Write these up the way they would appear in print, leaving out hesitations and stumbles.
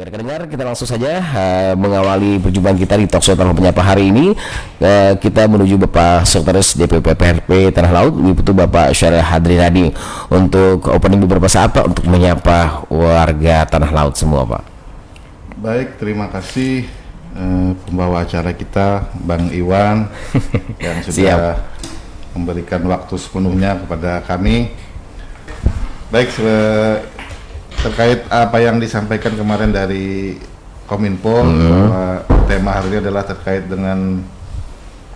Dengar, kita langsung saja mengawali perjumpaan kita di Talkshow Tanpa Penyapa hari ini. Kita menuju Bapak Sekretaris DPP PRP Tanah Laut, yaitu Bapak Syaril Hadriradi, untuk opening beberapa saat Pak, untuk menyapa warga Tanah Laut semua Pak. Baik, terima kasih pembawa acara kita Bang Iwan yang sudah memberikan waktu sepenuhnya kepada kami. Baik, terkait apa yang disampaikan kemarin dari Kominfo, bahwa tema hari ini adalah terkait dengan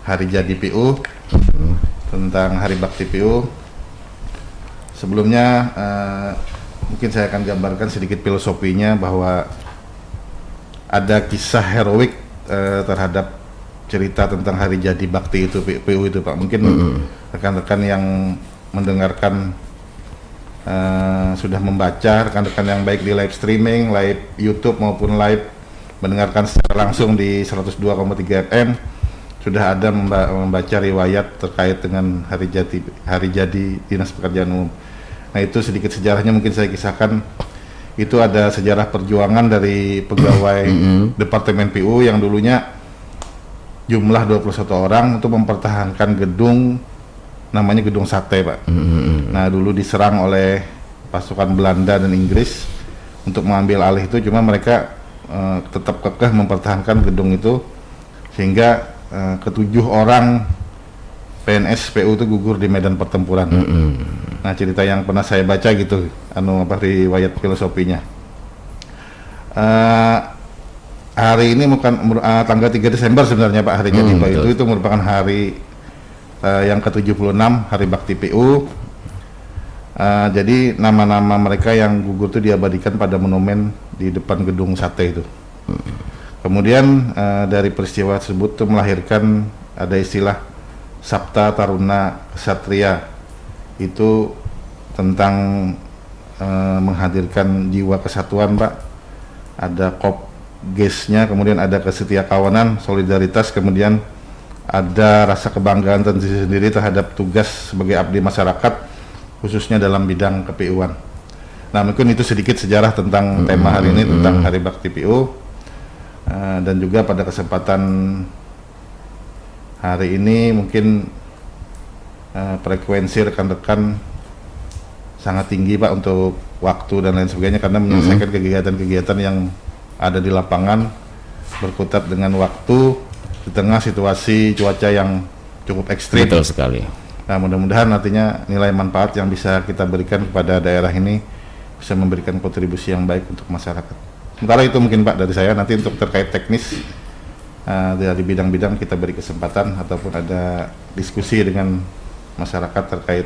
Hari Jadi PU, tentang Hari Bakti PU. Sebelumnya mungkin saya akan gambarkan sedikit filosofinya, bahwa ada kisah heroik terhadap cerita tentang Hari Jadi Bakti itu, PU itu Pak. Mungkin rekan-rekan yang mendengarkan sudah membaca, rekan-rekan yang baik di live streaming, live YouTube maupun live mendengarkan secara langsung di 102,3 FM sudah ada membaca riwayat terkait dengan Hari Jadi Dinas Pekerjaan Umum. Nah, itu sedikit sejarahnya mungkin saya kisahkan. Itu ada sejarah perjuangan dari pegawai Departemen PU yang dulunya jumlah 21 orang untuk mempertahankan gedung namanya Gedung Sate Pak. Nah, dulu diserang oleh pasukan Belanda dan Inggris untuk mengambil alih itu, cuma mereka tetap kekeh mempertahankan gedung itu, sehingga ketujuh orang PNS PU itu gugur di medan pertempuran. Nah, cerita yang pernah saya baca gitu, riwayat filosofinya. Hari ini bukan tanggal 3 Desember sebenarnya Pak, Hari Jadi Pak itu merupakan hari yang ke-76 Hari Bakti PU. Jadi nama-nama mereka yang gugur itu diabadikan pada monumen di depan Gedung Sate itu. Kemudian dari peristiwa tersebut itu melahirkan ada istilah Sabta Taruna Ksatria. Itu tentang menghadirkan jiwa kesatuan Pak. Ada Kopgesnya, kemudian ada kesetiakawanan, solidaritas, kemudian ada rasa kebanggaan sendiri terhadap tugas sebagai abdi masyarakat, khususnya dalam bidang ke-PU-an. Nah, mungkin itu sedikit sejarah tentang tema hari ini, tentang Hari Bakti PU. Dan juga pada kesempatan hari ini mungkin frekuensi rekan-rekan sangat tinggi Pak untuk waktu dan lain sebagainya, karena menyelesaikan kegiatan-kegiatan yang ada di lapangan berkutat dengan waktu di tengah situasi cuaca yang cukup ekstrim. Betul sekali. Nah, mudah-mudahan nantinya nilai manfaat yang bisa kita berikan kepada daerah ini bisa memberikan kontribusi yang baik untuk masyarakat. Sementara itu mungkin Pak dari saya, nanti untuk terkait teknis dari bidang-bidang kita beri kesempatan ataupun ada diskusi dengan masyarakat terkait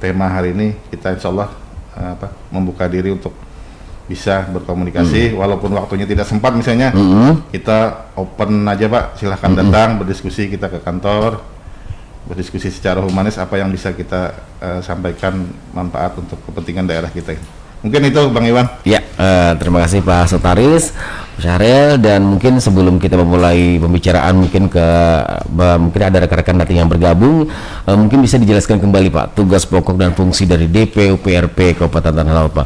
tema hari ini, kita insya Allah membuka diri untuk bisa berkomunikasi, walaupun waktunya tidak sempat misalnya, kita open aja Pak, silahkan datang berdiskusi, kita ke kantor berdiskusi secara humanis apa yang bisa kita sampaikan manfaat untuk kepentingan daerah kita ini. Mungkin itu Bang Iwan. Ya, terima kasih Pak Sekretaris Syaril, dan mungkin sebelum kita memulai pembicaraan mungkin ada rekan-rekan nanti yang bergabung, mungkin bisa dijelaskan kembali Pak tugas pokok dan fungsi dari DPU PRP Kabupaten Tanah Laut Pak,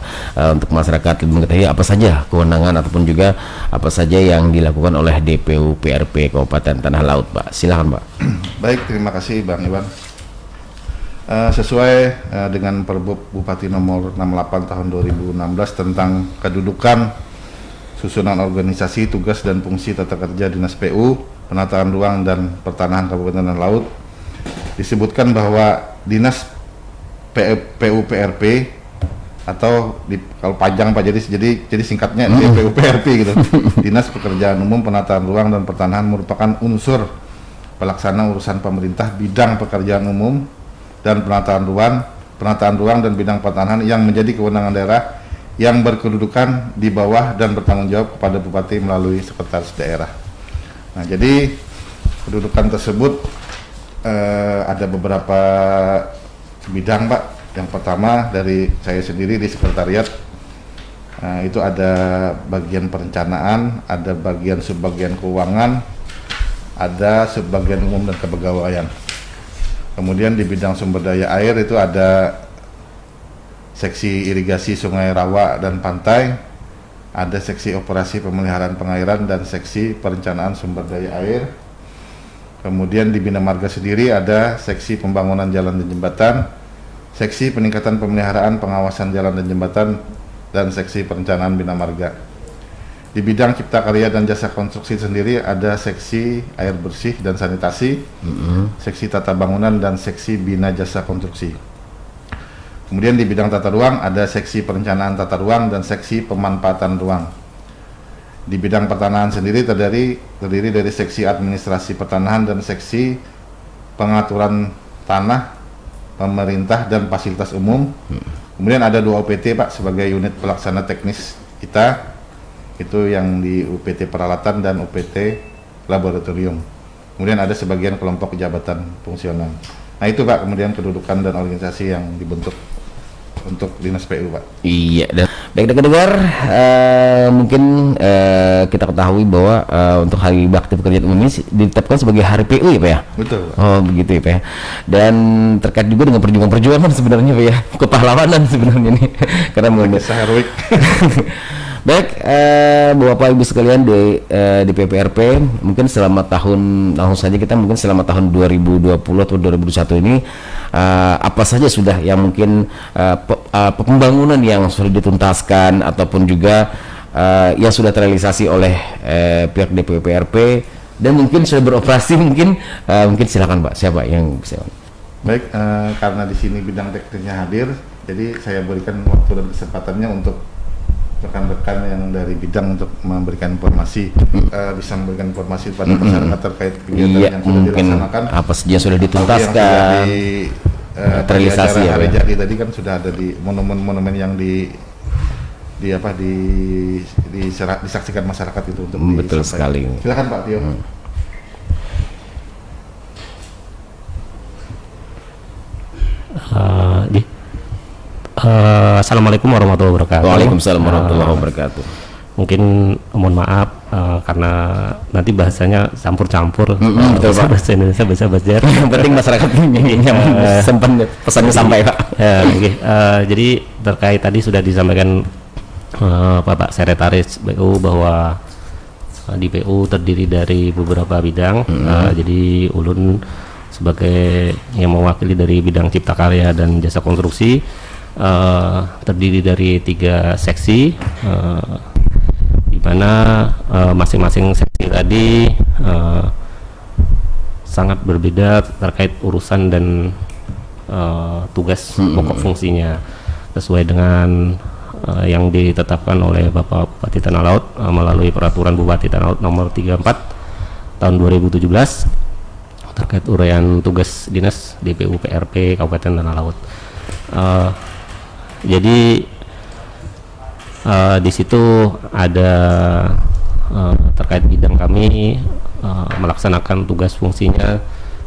untuk masyarakat mengetahui apa saja kewenangan ataupun juga apa saja yang dilakukan oleh DPU PRP Kabupaten Tanah Laut Pak. Silakan Pak. Baik, terima kasih Bang Iwan. Sesuai dengan Perbup Bupati nomor 68 tahun 2016 tentang kedudukan, susunan organisasi, tugas dan fungsi tata kerja Dinas PU, Penataan Ruang dan Pertanahan Kabupaten Tanah Laut, disebutkan bahwa Dinas PU PRP atau kalau panjang Pak, jadi singkatnya DPU PRP gitu. Dinas Pekerjaan Umum, Penataan Ruang dan Pertanahan merupakan unsur pelaksana urusan pemerintah bidang pekerjaan umum dan penataan ruang dan bidang pertanahan yang menjadi kewenangan daerah yang berkedudukan di bawah dan bertanggung jawab kepada Bupati melalui Sekretaris Daerah. Nah, jadi kedudukan tersebut ada beberapa bidang Pak. Yang pertama dari saya sendiri di Sekretariat, itu ada bagian perencanaan, ada bagian subbagian keuangan, ada subbagian umum dan kepegawaian. Kemudian di bidang sumber daya air itu ada seksi irigasi Sungai Rawa dan Pantai, ada seksi operasi pemeliharaan pengairan dan seksi perencanaan sumber daya air. Kemudian di Bina Marga sendiri ada seksi pembangunan jalan dan jembatan, seksi peningkatan pemeliharaan pengawasan jalan dan jembatan, dan seksi perencanaan Bina Marga. Di bidang cipta karya dan jasa konstruksi sendiri ada seksi air bersih dan sanitasi, seksi tata bangunan, dan seksi bina jasa konstruksi. Kemudian di bidang tata ruang ada seksi perencanaan tata ruang dan seksi pemanfaatan ruang. Di bidang pertanahan sendiri terdiri dari seksi administrasi pertanahan dan seksi pengaturan tanah, pemerintah, dan fasilitas umum. Kemudian ada 2 UPT Pak sebagai unit pelaksana teknis kita, itu yang di UPT peralatan dan UPT laboratorium. Kemudian ada sebagian kelompok jabatan fungsional. Nah itu Pak, kemudian kedudukan dan organisasi yang dibentuk untuk Dinas PU Pak. Iya, dan baik dengar, mungkin kita ketahui bahwa untuk Hari Bakti Pekerjaan Umum ini ditetapkan sebagai Hari PU ya Pak ya? Betul Pak. Oh begitu ya Pak ya. Dan terkait juga dengan perjuangan sebenarnya Pak ya, kepahlawanan sebenarnya nih. Karena Kisah heroik. Baik, Bapak Ibu sekalian di PPRP, mungkin selama langsung saja kita mungkin selama tahun 2020 atau 2021 ini apa saja sudah yang mungkin pembangunan yang sudah dituntaskan ataupun juga yang sudah terrealisasi oleh pihak DPPRP dan mungkin sudah beroperasi mungkin silakan Pak, siapa yang bisa? Baik, karena di sini bidang teknisnya hadir, jadi saya berikan waktu dan kesempatannya untuk rekan-rekan yang dari bidang untuk memberikan informasi, bisa memberikan informasi kepada masyarakat terkait kegiatan yang sudah dilaksanakan, apa saja yang sudah dituntaskan, terrealisasi ya. Hari Jadi tadi kan sudah ada di monumen-monumen yang disaksikan masyarakat itu untuk betul sekali. Silakan Pak Tio. Assalamualaikum warahmatullahi wabarakatuh. Waalaikumsalam warahmatullahi wabarakatuh. Mungkin mohon maaf karena nanti bahasanya campur-campur. Betul Pak. Bahasa Indonesia, bahasa Jawa. Yang penting masyarakat sempat pesannya sampai Pak. Jadi terkait tadi sudah disampaikan Bapak Sekretaris PU bahwa di PU terdiri dari beberapa bidang. Jadi ulun sebagai yang mewakili dari bidang cipta karya dan jasa konstruksi, terdiri dari 3 seksi, di mana masing-masing seksi tadi sangat berbeda terkait urusan dan tugas pokok fungsinya sesuai dengan yang ditetapkan oleh Bapak Bupati Tanah Laut melalui Peraturan Bupati Tanah Laut nomor 34 tahun 2017 terkait uraian tugas dinas DPU PRP Kabupaten Tanah Laut. Jadi di situ ada terkait bidang kami melaksanakan tugas fungsinya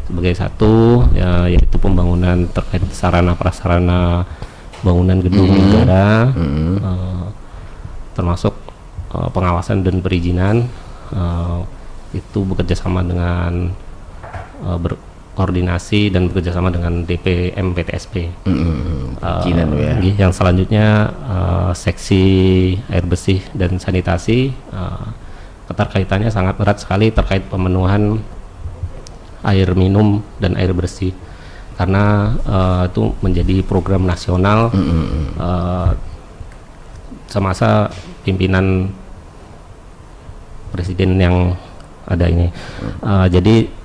sebagai satu, yaitu pembangunan terkait sarana prasarana bangunan gedung negara, termasuk pengawasan dan perizinan, itu bekerja sama dengan berkoordinasi dan bekerjasama dengan DPM PTSP. Yang selanjutnya seksi air bersih dan sanitasi, keterkaitannya sangat erat sekali terkait pemenuhan air minum dan air bersih, karena itu menjadi program nasional semasa pimpinan presiden yang ada ini. Jadi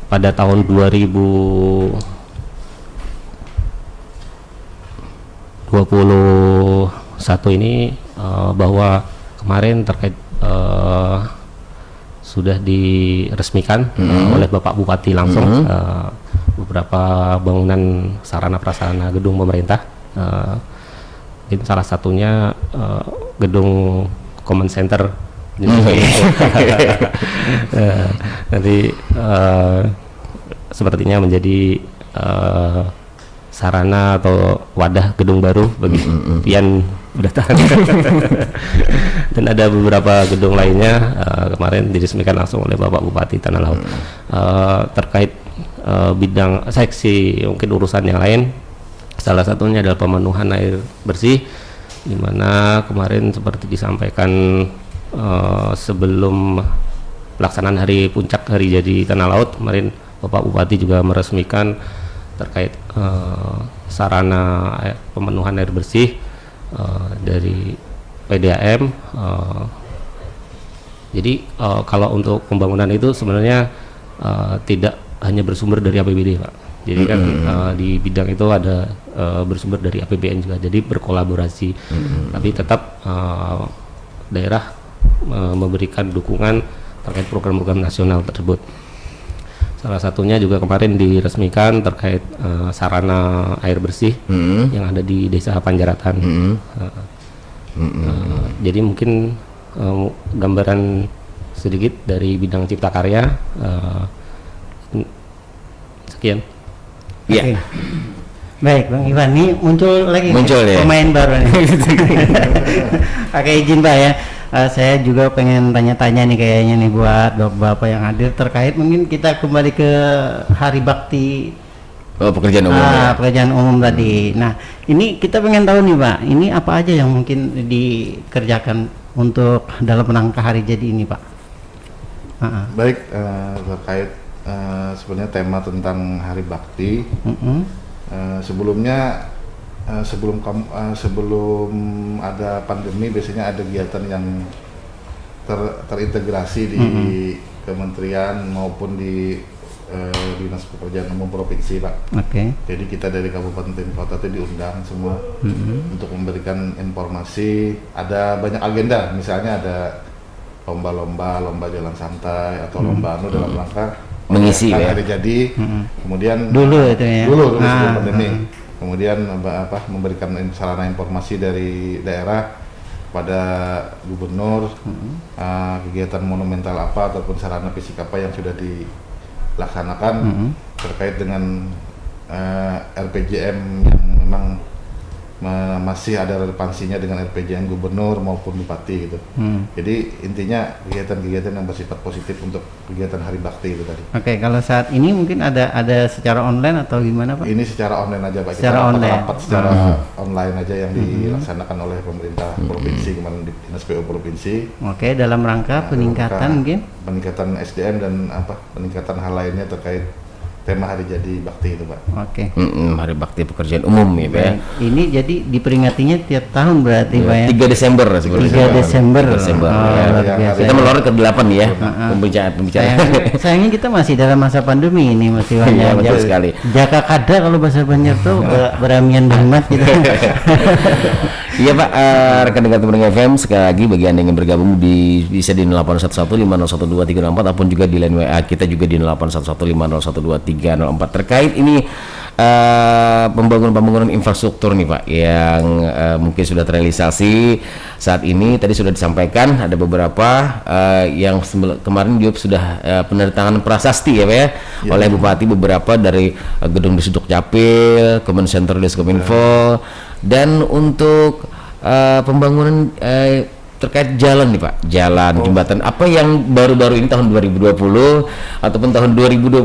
pada tahun 2021 ini bahwa kemarin terkait sudah diresmikan oleh Bapak Bupati langsung beberapa bangunan sarana prasarana gedung pemerintah. Ini salah satunya gedung Common Center. Nanti sepertinya menjadi sarana atau wadah gedung baru bagi pian datang. Dan ada beberapa gedung lainnya kemarin diresmikan langsung oleh Bapak Bupati Tanah Laut. Terkait bidang seksi mungkin urusan yang lain, salah satunya adalah pemenuhan air bersih. di mana kemarin seperti disampaikan sebelum pelaksanaan hari puncak hari jadi Tanah Laut kemarin, Bapak Bupati juga meresmikan terkait sarana pemenuhan air bersih dari PDAM. Jadi kalau untuk pembangunan itu sebenarnya tidak hanya bersumber dari APBD, Pak. Jadi kan di bidang itu ada bersumber dari APBN juga, jadi berkolaborasi. Tapi tetap daerah memberikan dukungan terkait program-program nasional tersebut. Salah satunya juga kemarin diresmikan terkait sarana air bersih yang ada di Desa Panjaratan. Jadi mungkin gambaran sedikit dari bidang cipta karya. Sekian. Iya. Oke. Baik, Bang Ivan, ini muncul lagi ya? pemain baru nih. Oke, izin Pak ya. Saya juga pengen tanya-tanya nih kayaknya nih buat bapak-bapak yang hadir terkait mungkin kita kembali ke Hari Bakti Pekerjaan umum. Pekerjaan umum tadi. Nah, ini kita pengen tahu nih Pak, ini apa aja yang mungkin dikerjakan untuk dalam rangka hari jadi ini Pak? Baik, terkait sebenarnya tema tentang Hari Bakti. Sebelumnya sebelum ada pandemi biasanya ada kegiatan yang terintegrasi di kementerian maupun di Dinas Pekerjaan Umum Provinsi, Pak. Jadi kita dari kabupaten kota itu diundang semua untuk memberikan informasi. Ada banyak agenda, misalnya ada lomba jalan santai atau lomba dalam rangka mengisi ya. Hari jadi. Kemudian dulu itu ya. Dulu sebelum pandemi. Kemudian memberikan sarana informasi dari daerah pada gubernur, kegiatan monumental apa ataupun sarana fisik apa yang sudah dilaksanakan terkait dengan RPJM yang memang masih ada relevansinya dengan RPJM gubernur maupun bupati gitu. Jadi intinya kegiatan-kegiatan yang bersifat positif untuk kegiatan Hari Bakti itu tadi. Oke, kalau saat ini mungkin ada secara online atau gimana Pak? Ini secara online aja Pak. Secara rapat secara online aja yang dilaksanakan oleh pemerintah provinsi kemarin di Dinas PU provinsi. Oke, dalam rangka peningkatan mungkin? Peningkatan SDM dan peningkatan hal lainnya terkait tema hari jadi bakti itu Pak. Oke. Hari Bakti Pekerjaan Umum ya Pak ya. Ini jadi diperingatinya tiap tahun berarti Pak ya? 3 Desember sebenarnya. 3 Desember. Kita melorot ke 8 ya. Pembicaraan. Sayangnya kita masih dalam masa pandemi ini masih banyak. Iya, betul sekali. Jaka kada kalau bahasa Banjar tuh beramian banget gitu. Iya Pak, rekan-rekan teman FM sekali lagi bagi Anda yang ingin bergabung bisa di 0811501234 ataupun juga di line WA kita juga di 0811501234 terkait ini pembangunan infrastruktur nih Pak yang mungkin sudah terrealisasi saat ini. Tadi sudah disampaikan ada beberapa yang kemarin juga sudah penandatanganan prasasti ya Pak ya, oleh Bupati, beberapa dari gedung Disduk Capil, Command Center Diskominfo, dan untuk pembangunan terkait jalan nih Pak, jalan, jembatan, apa yang baru-baru ini tahun 2020 ataupun tahun 2021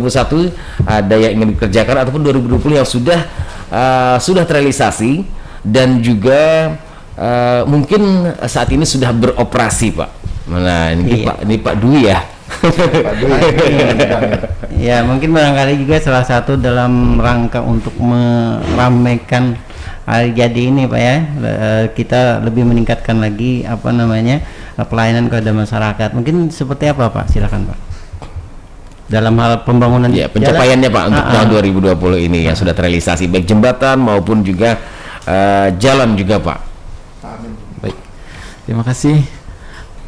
ada yang ingin dikerjakan ataupun 2020 yang sudah terrealisasi dan juga mungkin saat ini sudah beroperasi Pak. Nah ini Pak Dwi ya. Ya mungkin barangkali juga salah satu dalam rangka untuk meramaikan hari jadi ini Pak ya, kita lebih meningkatkan lagi pelayanan kepada masyarakat. Mungkin seperti apa Pak? Silakan Pak. Dalam hal pembangunan pencapaiannya Pak untuk tahun 2020 ini yang sudah terrealisasi baik jembatan maupun juga jalan juga Pak. Amin. Baik. Terima kasih.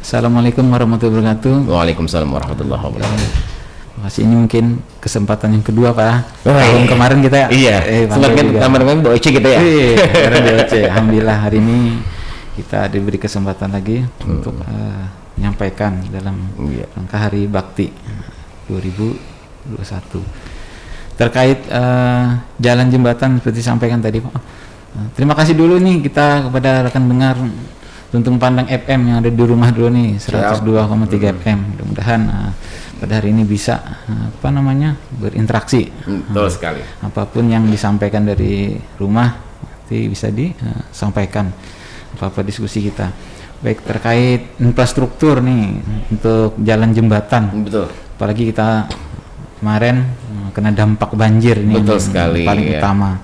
Assalamualaikum warahmatullahi wabarakatuh. Waalaikumsalam warahmatullahi wabarakatuh. Masih ini mungkin kesempatan yang kedua Pak. Tahun kemarin kita kemarin bawa OC kita ya. Alhamdulillah hari ini kita diberi kesempatan lagi untuk menyampaikan dalam rangka Hari Bakti 2021 terkait jalan jembatan seperti disampaikan tadi Pak. Terima kasih dulu nih kita kepada rekan dengar Tuntung Pandang FM yang ada di rumah dulu nih 102,3 FM. Mudah-mudahan pada hari ini bisa berinteraksi. Betul sekali. Apapun yang disampaikan dari rumah nanti bisa disampaikan apa diskusi kita. Baik terkait infrastruktur nih untuk jalan jembatan. Betul. Apalagi kita kemarin kena dampak banjir nih. Betul sekali, paling ya. utama.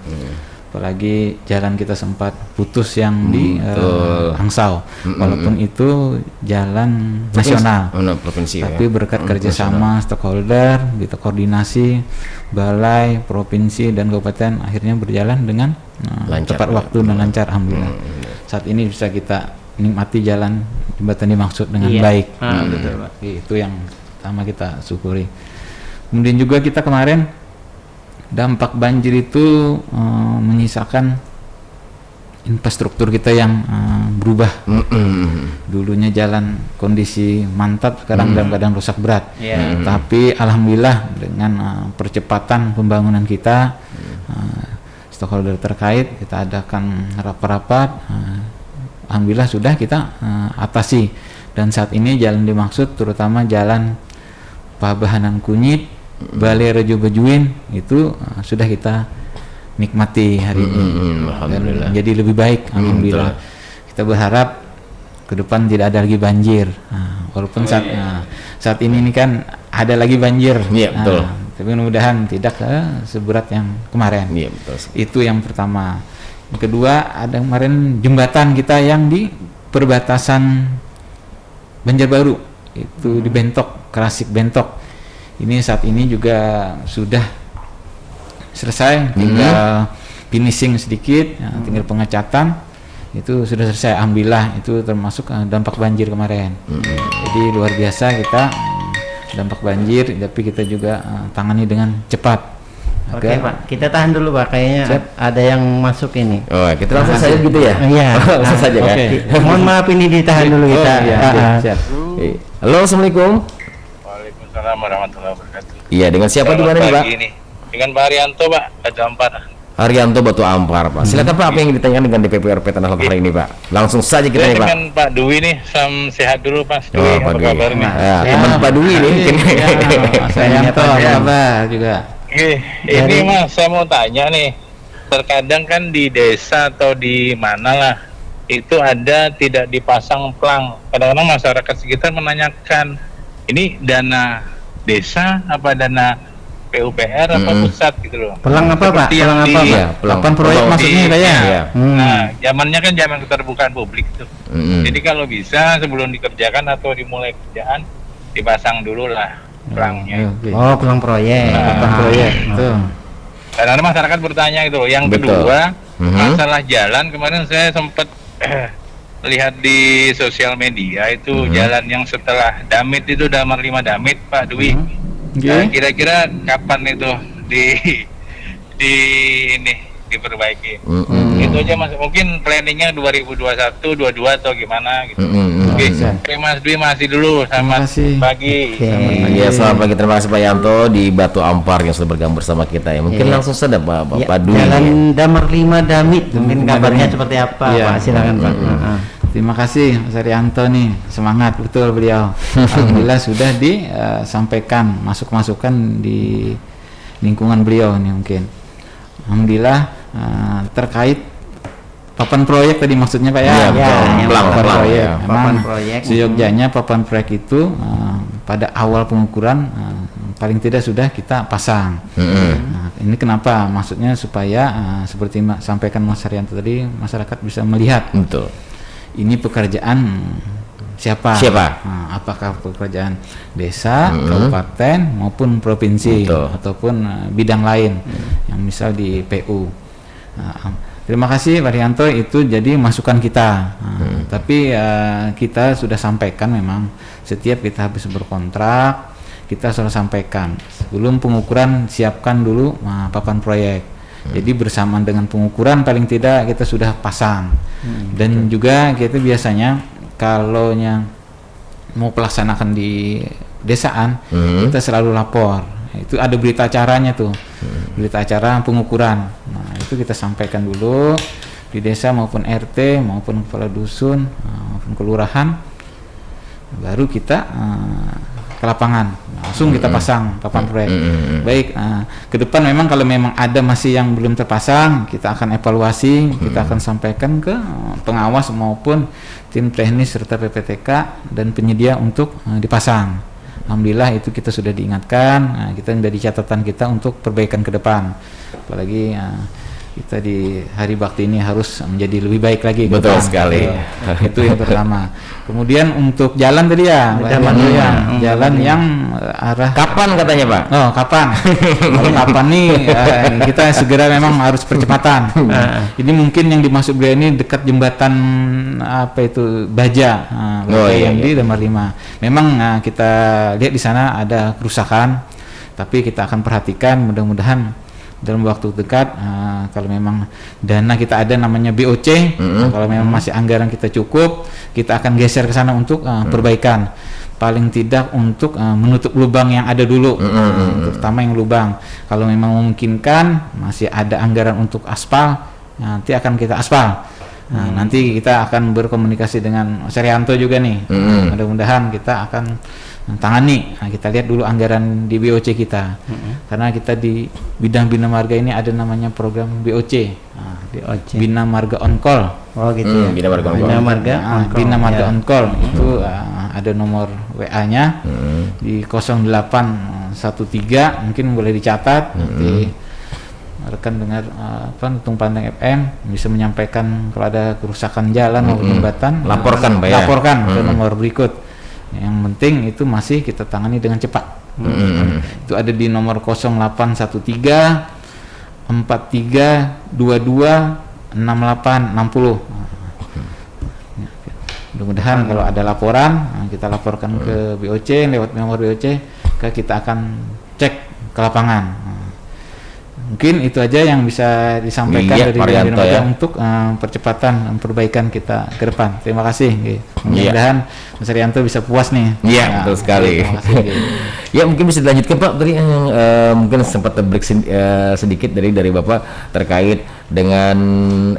Apalagi jalan kita sempat putus yang di Angsau. Walaupun itu jalan nasional. Provinsi Tapi ya. berkat kerjasama stakeholder, kita koordinasi balai, provinsi dan kabupaten akhirnya berjalan dengan Lancar, tepat waktu dan lancar, alhamdulillah. Saat ini bisa kita nikmati jalan jembatan dimaksud dengan Iya. baik. Betul, Pak. Itu yang pertama kita syukuri. Kemudian juga kita kemarin dampak banjir itu menyisakan infrastruktur kita yang berubah. Dulunya jalan kondisi mantap, sekarang dalam keadaan rusak berat. Iya. Tapi alhamdulillah dengan percepatan pembangunan kita, stakeholder terkait kita adakan rapat-rapat, alhamdulillah sudah kita atasi. Dan saat ini jalan dimaksud terutama jalan Pabahanan Kunyit, Balai Rejo Bejuin itu sudah kita nikmati hari ini. Alhamdulillah. Dan jadi lebih baik, alhamdulillah. Kita berharap ke depan tidak ada lagi banjir. Walaupun saat ini kan ada lagi banjir. Iya, betul. Tapi mudah-mudahan tidak seberat yang kemarin. Iya, betul. Itu yang pertama. Yang kedua, ada kemarin jembatan kita yang di perbatasan Banjarbaru itu di Bentok, Krasik Bentok. Ini saat ini juga sudah selesai, tinggal finishing sedikit, tinggal pengecatan. Itu sudah selesai, alhamdulillah. Itu termasuk dampak banjir kemarin. Jadi luar biasa kita dampak banjir, tapi kita juga tangani dengan cepat. Oke Pak, kita tahan dulu Pak, kayaknya ada yang masuk ini. Oh, kita langsung saja gitu ya. Iya. Langsung saja kan. Oke. Mohon maaf ini ditahan dulu kita. Iya, siap. Halo, assalamualaikum. Waalaikumsalam warahmatullahi wabarakatuh. Iya, dengan siapa di mana nih, Pak? Pagi ini. Dengan Pak Haryanto, Pak, Batu Ampar. Haryanto Batu Ampar, Pak. Silakan Pak, apa yang ditanyakan dengan DPP RP Tanah Lot hari ini, Pak? Langsung saja kita Saya nih, Pak. dengan Pak Dwi nih, sehat dulu Pak. Dwi, Oh, Pak apa Dwi. kabar nih? Ya, teman Pak Dwi nih mungkin. Mas Haryanto, apa kabar juga? Ini Mas, saya mau tanya nih. Terkadang kan di desa atau di mana lah, itu ada tidak dipasang plang. Kadang-kadang masyarakat sekitar menanyakan, ini dana desa apa dana PUPR apa pusat gitu loh. Pelang apa Pak? Seperti yang Pelang apa di- Iya, pelang. Kapan proyek Pelang. maksudnya Pak ya? Iya. Nah, zamannya kan zaman keterbukaan publik tuh. Mm-mm. Jadi kalau bisa sebelum dikerjakan atau dimulai kerjaan dipasang dulu lah pelangnya. Oke. Oh, pelang proyek. Kapan proyek? Tuh. Karena masyarakat bertanya itu. Yang Betul. kedua, Mhm. masalah jalan kemarin saya sempat lihat di sosial media itu jalan yang setelah Damit itu Damar 5 Damit Pak Dwi. Nah, kira-kira kapan itu di ini diperbaiki? Itu aja Mas. Mungkin planningnya 2021, 22 atau gimana gitu. Oke, Mas Dwi masih dulu. Terima Selamat kasih. pagi. Iya, selamat pagi. Terima kasih Pak Yanto di Batu Ampar yang sudah bergabung bersama kita ya. Mungkin langsung saja Pak Ya, Pak Dwi. Jalan Damar 5 Damit, mungkin kabarnya seperti apa Iya. Pak? Silakan Pak. Terima kasih Mas Haryanto nih, semangat betul beliau. Alhamdulillah sudah disampaikan masuk-masukan di lingkungan beliau nih mungkin. Alhamdulillah terkait papan proyek tadi maksudnya Pak ya. Iya, Ya, betul. yang Pelang, papan pelang, proyek. ya. Memang Papan proyek. seyogyanya papan proyek itu pada awal pengukuran paling tidak sudah kita pasang. Nah, ini kenapa? Maksudnya supaya seperti sampaikan Mas Haryanto tadi, masyarakat bisa melihat Betul. ini pekerjaan siapa? Nah, apakah pekerjaan desa, kabupaten maupun provinsi Betul. ataupun bidang lain yang misal di PU. Nah, terima kasih Pak Haryanto, itu jadi masukan kita. Nah, tapi kita sudah sampaikan memang setiap kita habis berkontrak kita sudah sampaikan sebelum pengukuran siapkan dulu papan proyek. Jadi bersamaan dengan pengukuran paling tidak kita sudah pasang. Dan juga kita biasanya kalau yang mau pelaksanakan di desaan kita selalu lapor. Itu ada berita acaranya tuh. Berita acara pengukuran. Nah, itu kita sampaikan dulu di desa maupun RT maupun kepala dusun maupun kelurahan. Baru kita ke lapangan. Nah, langsung kita pasang papan proyek. Baik, ke depan memang kalau memang ada masih yang belum terpasang, kita akan evaluasi, kita akan sampaikan ke pengawas maupun tim teknis serta PPTK dan penyedia untuk dipasang. Alhamdulillah itu kita sudah diingatkan, kita menjadi catatan kita untuk perbaikan ke depan. Apalagi kita di Hari Bakti ini harus menjadi lebih baik lagi. Betul sekali. Itu yang pertama. Kemudian untuk jalan tadi ya, jalan yang arah Kapan katanya Pak? Oh, kapan? Kalau kapan nih kita segera memang harus percepatan. Ini mungkin yang dimaksud beliau ini dekat jembatan apa itu Baja, yang di Damar 5. Memang kita lihat di sana ada kerusakan, tapi kita akan perhatikan mudah-mudahan dalam waktu dekat kalau memang dana kita ada namanya BOC, kalau memang masih anggaran kita cukup, kita akan geser ke sana untuk perbaikan. Paling tidak untuk menutup lubang yang ada dulu, terutama yang lubang. Kalau memang memungkinkan masih ada anggaran untuk aspal, nanti akan kita aspal. Nanti kita akan berkomunikasi dengan Mas Rianto juga nih. Mudah-mudahan kita akan tangani. Kita lihat dulu anggaran di BOC kita. Karena kita di bidang Bina Marga ini ada namanya program BOC. Bina Marga On Call. Oh gitu ya. Bina Marga On Call. Bina Marga On Call. Bina Marga On Call itu ada nomor WA-nya di 0813, mungkin boleh dicatat. Nanti rekan dengar Tung Pandang FM bisa menyampaikan kalau ada kerusakan jalan maupun jembatan, Laporkan Pak ya. Laporkan ke nomor berikut. Yang penting itu masih kita tangani dengan cepat. Itu ada di nomor 0813 43 22 68 60. Mudah-mudahan kalau ada laporan kita laporkan ke BOC, lewat nomor BOC, kita akan cek ke lapangan. Mungkin itu aja yang bisa disampaikan dari Bina Marga untuk percepatan perbaikan kita ke depan. Terima kasih. Mudah-mudahan Mas Rianto bisa puas nih. Iya, betul sekali. Ya, mungkin bisa dilanjutkan Pak tadi yang mungkin sempat break sedikit dari Bapak terkait dengan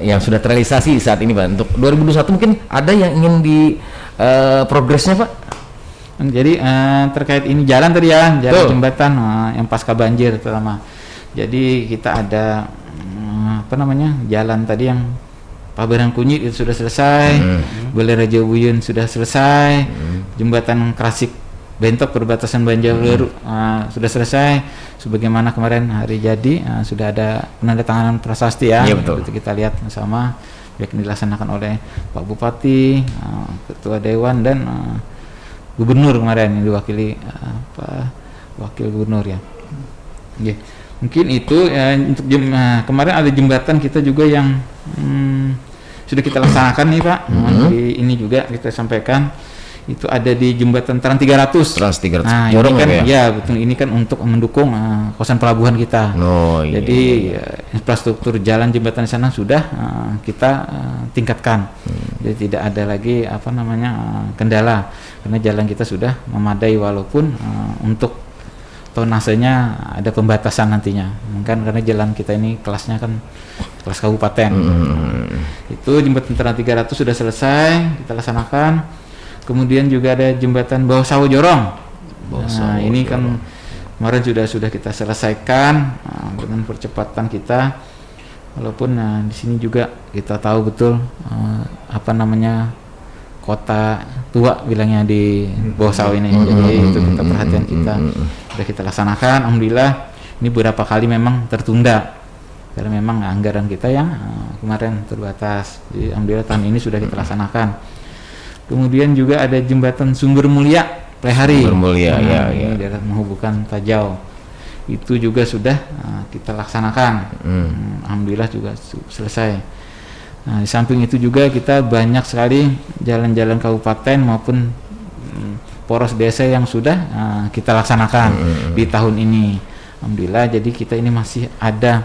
yang sudah terrealisasi saat ini Pak. Untuk 2021 mungkin ada yang ingin di progresnya Pak? Jadi terkait ini jalan tadi ya, jalan jembatan yang pasca banjir terutama. Jadi kita ada jalan tadi yang Paberan Kunyit itu sudah selesai, Balai Raja Buyun sudah selesai, jembatan Krasik Bentok perbatasan Banjarbaru sudah selesai. Sebagaimana kemarin hari jadi sudah ada penandatanganan prasasti ya. Iya, betul. Itu kita lihat bersama yang dilaksanakan oleh Pak Bupati, Ketua Dewan dan Gubernur kemarin yang diwakili Pak Wakil Gubernur ya. Yeah. Mungkin itu ya, untuk kemarin ada jembatan kita juga yang sudah kita laksanakan nih Pak. Ini juga kita sampaikan itu ada di jembatan Trans 300. Nah, ini kan ya betul, ini kan untuk mendukung kawasan pelabuhan kita. Jadi infrastruktur jalan jembatan di sana sudah kita tingkatkan. Jadi tidak ada lagi kendala karena jalan kita sudah memadai walaupun untuk tonasenya ada pembatasan nantinya, kan karena jalan kita ini kelasnya kan kelas kabupaten. Itu jembatan Trans 300 sudah selesai kita laksanakan. Kemudian juga ada jembatan Bawah Sawo Jorong. Ini kan kemarin sudah kita selesaikan dengan percepatan kita. Walaupun di sini juga kita tahu betul kota tua bilangnya di Bawah Sawo ini. Jadi itu kita perhatian kita sudah kita laksanakan. Alhamdulillah ini beberapa kali memang tertunda karena memang anggaran kita yang kemarin terbatas. Jadi alhamdulillah tahun ini sudah kita laksanakan. Kemudian juga ada jembatan Sumber Mulia Plehari. Sumber Mulia ini daerah menghubungkan Tajau. Itu juga sudah kita laksanakan. Alhamdulillah juga selesai. Nah, di samping itu juga kita banyak sekali jalan-jalan kabupaten maupun poros desa yang sudah kita laksanakan di tahun ini. Alhamdulillah, jadi kita ini masih ada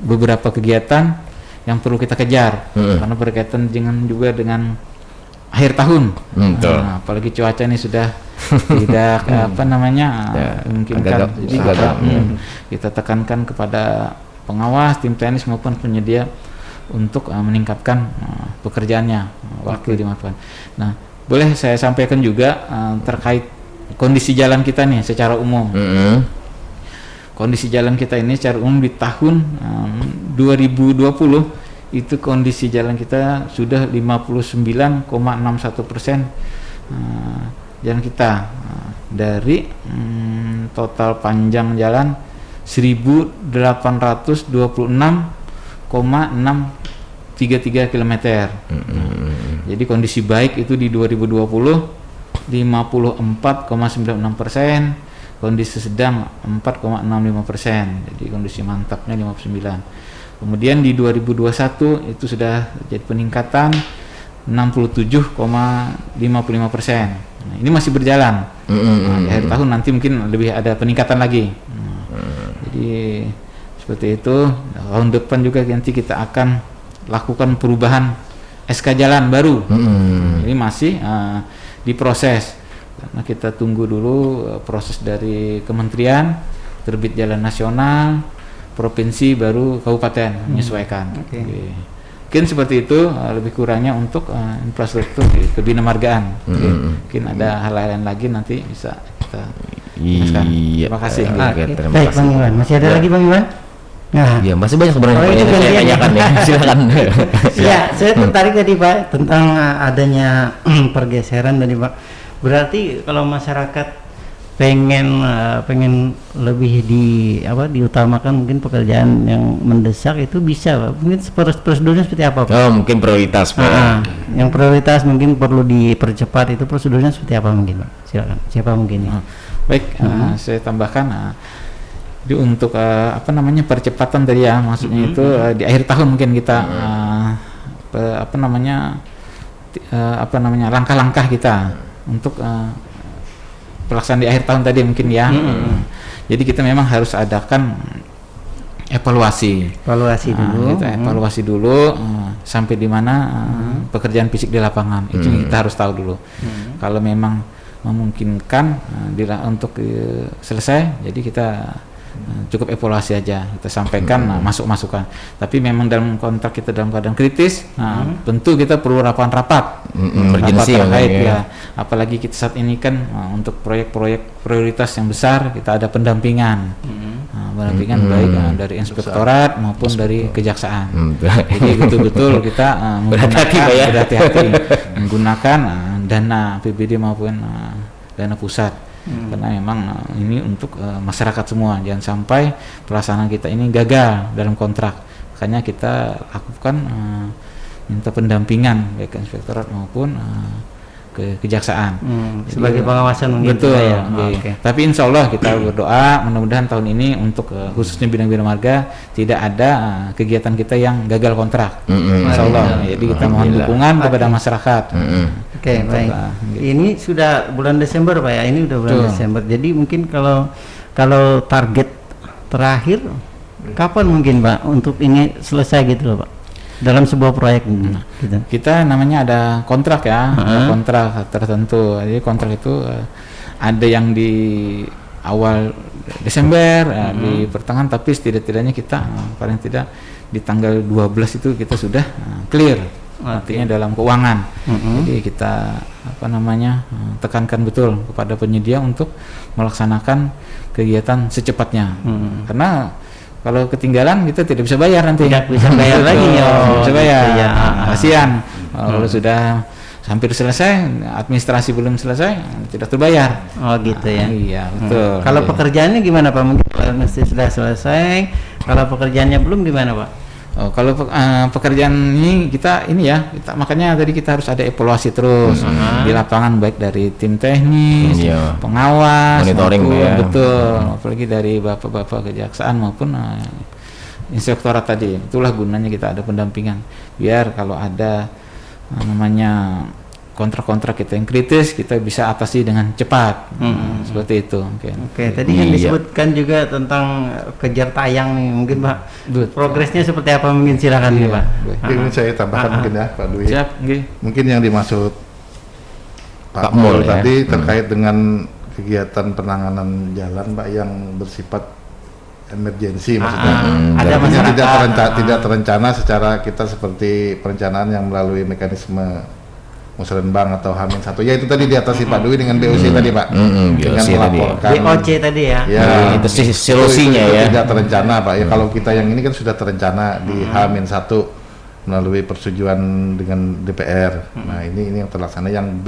beberapa kegiatan yang perlu kita kejar karena berkaitan dengan akhir tahun. Apalagi cuaca ini sudah tidak memungkinkan. Jadi kita tekankan kepada pengawas, tim teknis maupun penyedia untuk meningkatkan pekerjaannya waktu dimanfaatkan. Nah, boleh saya sampaikan juga terkait kondisi jalan kita nih secara umum. Kondisi jalan kita ini secara umum di tahun 2020 itu kondisi jalan kita sudah 59,61% jalan kita dari total panjang jalan 1826,633 km. Jadi kondisi baik itu di 2020 54,96%, kondisi sedang 4,65%. Jadi kondisi mantapnya 59. Kemudian di 2021 itu sudah jadi peningkatan 67,55%. Nah, ini masih berjalan. Di akhir tahun nanti mungkin lebih ada peningkatan lagi. Jadi seperti itu. Tahun depan juga nanti kita akan lakukan perubahan SK jalan baru. Ini masih diproses karena kita tunggu dulu proses dari kementerian, terbit jalan nasional, provinsi, baru kabupaten menyesuaikan. Mungkin seperti itu lebih kurangnya untuk infrastruktur kebinamargaan. Mungkin ada hal lain lagi nanti bisa kita jelaskan. Terima kasih. Terima Baik, Bang Iwan. Masih ada lagi, Bang Iwan? Nah, Iya, masih banyak sebenarnya Oh, itu yang saya gantian ya. tanyakan ya. Silakan. ya, saya tertarik tadi Pak tentang adanya pergeseran tadi Pak. Berarti kalau masyarakat pengen lebih diutamakan mungkin pekerjaan yang mendesak itu bisa Pak. Mungkin prosedurnya seperti apa Pak? Oh, mungkin prioritas, Pak. Yang prioritas mungkin perlu dipercepat itu prosedurnya seperti apa mungkin Pak? Silakan. Siapa mungkin ya? Baik, saya tambahkan jadi untuk percepatan tadi ya, maksudnya itu di akhir tahun mungkin kita langkah-langkah kita untuk pelaksanaan di akhir tahun tadi mungkin ya. Jadi kita memang harus adakan evaluasi dulu. Kita evaluasi dulu sampai di mana pekerjaan fisik di lapangan itu kita harus tahu dulu. Kalau memang memungkinkan untuk selesai, jadi kita cukup evaluasi aja, kita sampaikan masukan. Tapi memang dalam kontrak kita dalam keadaan kritis, tentu kita perlu rapat Urgensi terkait ya. Apalagi kita saat ini kan untuk proyek-proyek prioritas yang besar kita ada pendampingan, baik dari inspektorat maupun dari kejaksaan. Jadi betul-betul kita berhati-hati menggunakan dana APBD maupun dana pusat. Karena memang ini untuk masyarakat semua, jangan sampai pelaksanaan kita ini gagal dalam kontrak. Makanya kita lakukan minta pendampingan baik ke inspektorat maupun ke kejaksaan sebagai pengawasan mungkin. Betul ya. Tapi insya Allah kita berdoa mudah-mudahan tahun ini untuk khususnya bidang bina marga tidak ada kegiatan kita yang gagal kontrak. Insya Allah. Jadi kita mohon dukungan kepada masyarakat. Oke, baik. Ini sudah bulan Desember Pak ya. Ini udah bulan Desember. Jadi mungkin kalau target terakhir kapan mungkin Pak untuk ini selesai gitu loh Pak? Dalam sebuah proyek gitu. Kita namanya ada kontrak ya, ada kontrak tertentu. Jadi kontrak itu ada yang di awal Desember, di pertengahan, tapi setidaknya kita paling tidak di tanggal 12 itu kita sudah clear. Artinya dalam keuangan. Jadi kita tekankan betul kepada penyedia untuk melaksanakan kegiatan secepatnya. Karena kalau ketinggalan kita tidak bisa bayar nanti. Tidak bisa bayar lagi ya. Bisa bayar. Kasihan. Kalau sudah hampir selesai, administrasi belum selesai, tidak terbayar. Oh gitu ya. Iya, betul. Kalau pekerjaannya gimana Pak? Mungkin mesti sudah selesai. Kalau pekerjaannya belum gimana Pak? Kalau pekerjaan ini kita makanya tadi kita harus ada evaluasi terus di lapangan, baik dari tim teknis, pengawas, monitoring betul, apalagi dari bapak-bapak kejaksaan maupun inspektorat tadi. Itulah gunanya kita ada pendampingan, biar kalau ada kontrak-kontrak kita yang kritis kita bisa atasi dengan cepat. Seperti itu. Oke, tadi yang disebutkan juga tentang kejar tayang nih, mungkin Pak. Progresnya seperti apa mungkin silakan nih Pak. Ini saya tambahkan mungkin ya Pak Dwi. Siap, mungkin yang dimaksud Pak Mul tadi terkait dengan kegiatan penanganan jalan Pak yang bersifat emergensi, maksudnya ada tidak terencana secara kita seperti perencanaan yang melalui mekanisme musrenbang atau H-1 ya itu tadi diatasi Pak Dwi dengan BOC tadi Pak, dengan BOC tadi ya. melaporkan BOC tadi ya. ya itu solusinya itu ya. tidak terencana Pak ya. Kalau kita yang ini kan sudah terencana di H-1 melalui persetujuan dengan DPR. Nah ini yang terlaksana, yang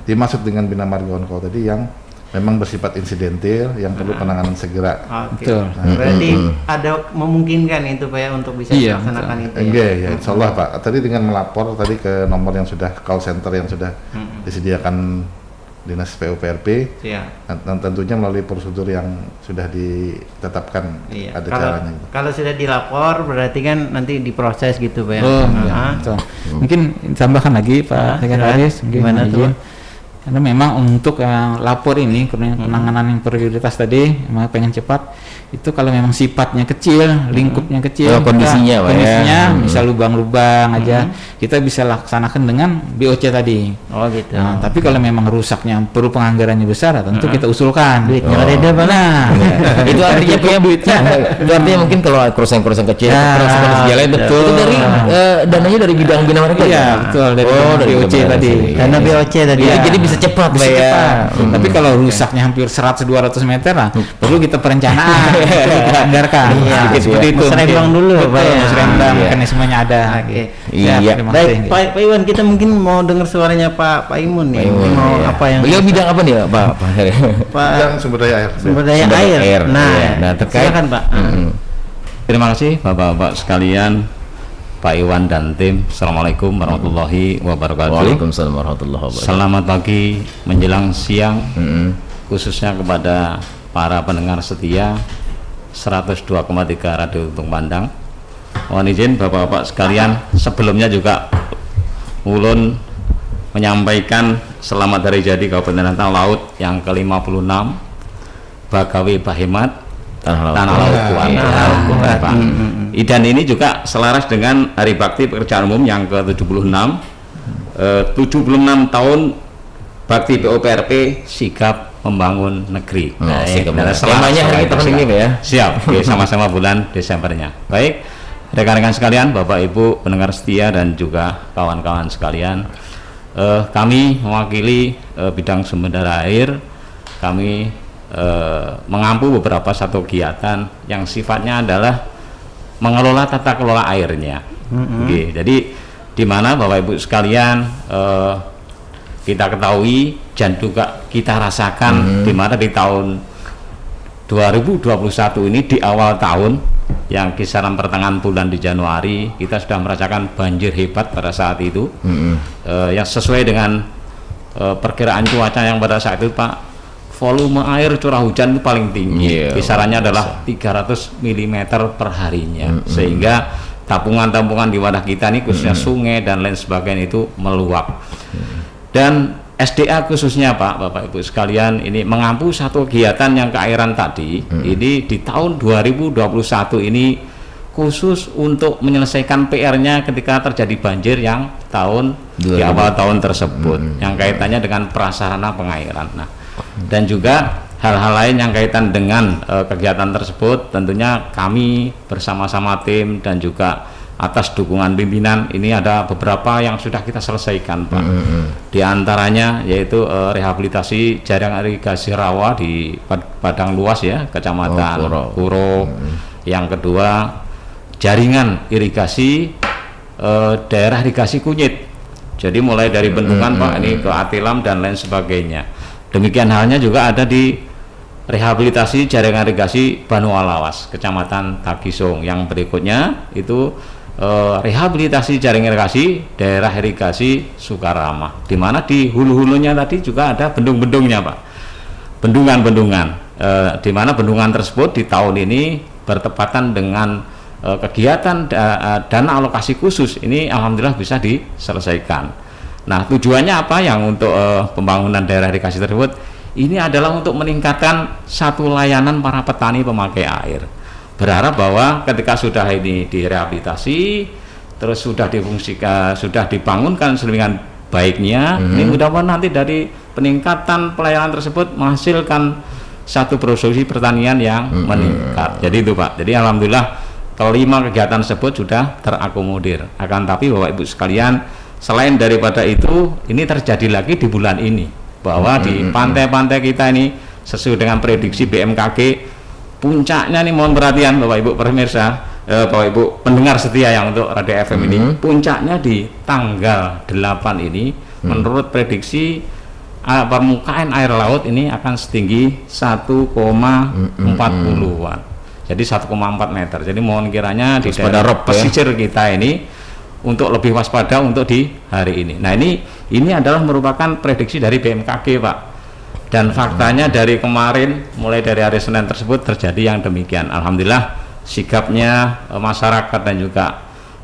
dimaksud dengan Bina Marga On Call tadi yang memang bersifat insidentil yang perlu penanganan segera. Oke. Betul. Berarti ada memungkinkan itu Pak ya untuk bisa Iya, dilaksanakan itu ya. Enggak ya, insya Allah Pak. Tadi dengan melapor tadi ke nomor yang sudah call center yang sudah disediakan Dinas PUPRP, dan tentunya melalui prosedur yang sudah ditetapkan Iya. ada caranya. Gitu. Kalau sudah dilapor berarti kan nanti diproses gitu Pak ya. Oh, iya, betul. Mungkin tambahkan lagi Pak Sekretaris, mungkin gimana tuh? izin. Karena memang untuk lapor ini penanganan yang prioritas tadi memang pengen cepat, itu kalau memang sifatnya kecil, lingkupnya kecil, kondisinya Pak ya. bisa lubang-lubang aja, kita bisa laksanakan dengan BOC tadi. Oh gitu. Nah, tapi kalau memang rusaknya perlu penganggarannya besar, tentu kita usulkan. Duitnya ada Pak. Nah, Itu artinya punya duitnya. Itu artinya mungkin kalau kerusakan-kerusakan kecil, kerusakan jalan itu dari dananya dari bidang Bina Marga. iya betul dari dari BOC BOC tadi. Karena BOC tadi. Iya, ya. jadi bisa cepat Pak ya. Tapi kalau rusaknya hampir 100-200 meter lah, perlu kita perencanaan, anggarkan. Iya. Seperti itu. Musrembang dulu, Pak ya. Musrembang, Iya. mekanismenya ada. Oke. Iya. Ya, terima Baik, kasih. Pak Iwan, kita mungkin mau dengar suaranya Pak Imun nih. Imun, mau iya. apa yang Beliau bidang apa nih Pak? Pak Yang sumber daya air. sumber daya Sumber air. air, Nah, iya. Nah, terkait- silakan Pak. Terima kasih Bapak-Bapak sekalian, Pak Iwan dan tim. Assalamualaikum warahmatullahi wabarakatuh. Waalaikumsalam warahmatullahi wabarakatuh. Selamat pagi menjelang siang, khususnya kepada para pendengar setia 102,3 Radio Untung Pandang. Mohon izin Bapak-Bapak sekalian, sebelumnya juga ulun menyampaikan selamat hari jadi Kabupaten Rantau Laut yang ke-56 Bagawi Bahemat Tanah Laut Kuat. Pak. Dan ini juga selaras dengan Hari Bakti Pekerjaan Umum yang ke-76, 76 tahun Bakti PUPRP sigap membangun negeri. sigap Nah, membangun. selaras Temanya hari dengan kita itu ini, Pak ya. Siap, oke, sama-sama bulan Desembernya. Baik, rekan-rekan sekalian, Bapak Ibu pendengar setia dan juga kawan-kawan sekalian, kami mewakili bidang sumber daya air. Kami mengampu beberapa satu kegiatan yang sifatnya adalah mengelola tata kelola airnya. Oke, jadi di mana Bapak Ibu sekalian kita ketahui dan juga kita rasakan di mana di tahun 2021 ini di awal tahun yang kisaran pertengahan bulan di Januari kita sudah merasakan banjir hebat pada saat itu, yang sesuai dengan perkiraan cuaca yang pada saat itu Pak, volume air curah hujan itu paling tinggi, kisarannya adalah 300 mm per harinya, sehingga tampungan-tampungan di wadah kita ini khususnya sungai dan lain sebagainya itu meluap. Dan SDA khususnya Pak, Bapak Ibu sekalian, ini mengampu satu kegiatan yang keairan tadi, ini di tahun 2021 ini khusus untuk menyelesaikan PR-nya ketika terjadi banjir yang di awal tahun tersebut, yang kaitannya dengan prasarana pengairan. Nah, dan juga hal-hal lain yang kaitan dengan kegiatan tersebut, tentunya kami bersama-sama tim dan juga atas dukungan pimpinan ini ada beberapa yang sudah kita selesaikan Pak. Di antaranya yaitu rehabilitasi jaring irigasi rawa di Padang Luas ya, Kecamatan Kuro. Yang kedua, jaringan irigasi daerah irigasi Kunyit. Jadi mulai dari Bendungan Pak ini ke Atilam dan lain sebagainya. Demikian halnya juga ada di rehabilitasi jaringan irigasi Banualawas, Kecamatan Tagisung. Yang berikutnya itu rehabilitasi jaring irigasi daerah irigasi Sukarama, di mana di hulu-hulunya tadi juga ada bendung-bendungnya Pak, bendungan-bendungan, di mana bendungan tersebut di tahun ini bertepatan dengan kegiatan dana alokasi khusus ini alhamdulillah bisa diselesaikan. Nah, tujuannya apa yang untuk pembangunan daerah irigasi tersebut? Ini adalah untuk meningkatkan satu layanan para petani pemakai air. Berharap bahwa ketika sudah ini direhabilitasi, terus sudah difungsikan, sudah dibangunkan sedemikian baiknya, ini mudah-mudahan nanti dari peningkatan pelayanan tersebut menghasilkan satu produksi pertanian yang meningkat. Jadi itu Pak. Jadi alhamdulillah kelima kegiatan tersebut sudah terakomodir. Akan tapi Bapak Ibu sekalian, selain daripada itu, ini terjadi lagi di bulan ini, bahwa di pantai-pantai kita ini sesuai dengan prediksi BMKG, puncaknya nih, mohon perhatian Bapak Ibu pemirsa, Bapak Ibu pendengar setia yang untuk Radio FM ini, puncaknya di tanggal 8 ini, menurut prediksi permukaan air laut ini akan setinggi 1,40-an. Jadi 1,4 meter. Jadi mohon kiranya di daerah pesisir kita ini untuk lebih waspada untuk di hari ini. Nah, ini adalah merupakan prediksi dari BMKG, Pak. Dan faktanya dari kemarin mulai dari hari Senin tersebut terjadi yang demikian. Alhamdulillah sikapnya masyarakat dan juga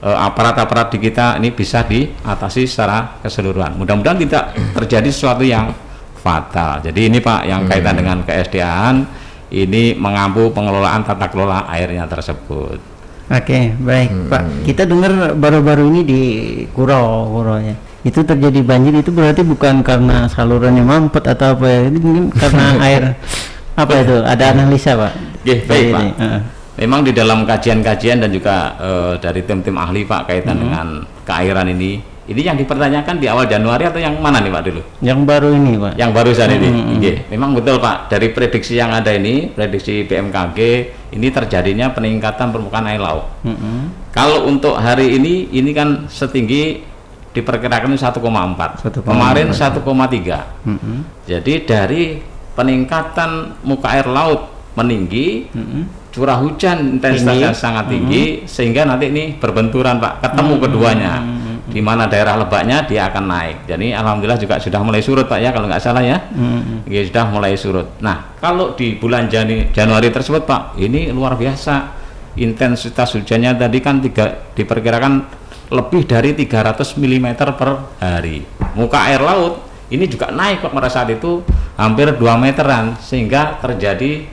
aparat-aparat di kita ini bisa diatasi secara keseluruhan. Mudah-mudahan tidak terjadi sesuatu yang fatal. Jadi ini Pak yang kaitan dengan KSDA-an ini mengampu pengelolaan tata kelola airnya tersebut. Oke, baik Pak. Kita dengar baru-baru ini di Kuro-Kuronya itu terjadi banjir, itu berarti bukan karena salurannya mampet atau apa ya? Itu mungkin karena air apa itu? Ada analisa Pak? Baik Pak. Memang di dalam kajian-kajian dan juga dari tim-tim ahli Pak kaitan dengan keairan ini yang dipertanyakan di awal Januari atau yang mana nih Pak dulu? Yang baru ini Pak. Yang barusan ini. Memang betul Pak, dari prediksi yang ada ini, prediksi BMKG ini terjadinya peningkatan permukaan air laut. Kalau untuk hari ini kan setinggi diperkirakan 1,4. Kemarin 1,3. Jadi dari peningkatan muka air laut meninggi, curah hujan intensitasnya sangat tinggi, sehingga nanti ini berbenturan Pak, ketemu keduanya, di mana daerah lebaknya dia akan naik. Jadi alhamdulillah juga sudah mulai surut Pak ya, kalau nggak salah ya, sudah mulai surut. Nah, kalau di bulan Januari tersebut Pak, ini luar biasa intensitas hujannya tadi kan diperkirakan lebih dari 300 mm per hari. Muka air laut ini juga naik Pak pada saat itu hampir 2 meteran, sehingga terjadi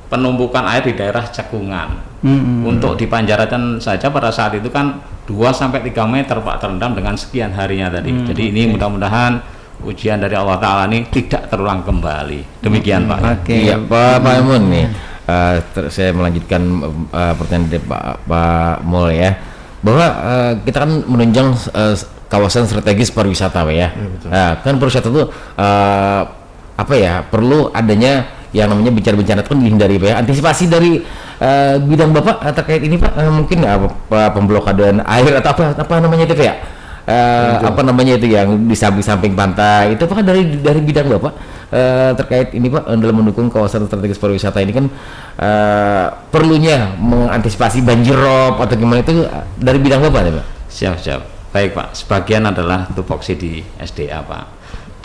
penumpukan air di daerah cekungan. Untuk di Panjaraten saja pada saat itu kan 2-3 meter Pak terendam dengan sekian harinya tadi. Jadi ini mudah-mudahan ujian dari Allah Ta'ala ini tidak terulang kembali. Demikian Pak. Iya Pak Emun nih, saya melanjutkan pertanyaan dari Pak Mul ya, bahwa kita kan menunjang kawasan strategis pariwisata Pak ya. Nah, kan pariwisata itu apa ya, perlu adanya yang namanya bencana-bencana itu kan dihindari Pak ya. Antisipasi dari bidang Bapak terkait ini Pak, mungkin pemblokadaan air atau apa namanya itu Pak ya, apa namanya itu yang di samping pantai itu, apakah dari bidang Bapak terkait ini Pak dalam mendukung kawasan strategis pariwisata ini kan perlunya mengantisipasi banjir rob atau gimana, itu dari bidang Bapak ya Pak? Siap. Baik Pak, sebagian adalah tupoksi di SDA Pak,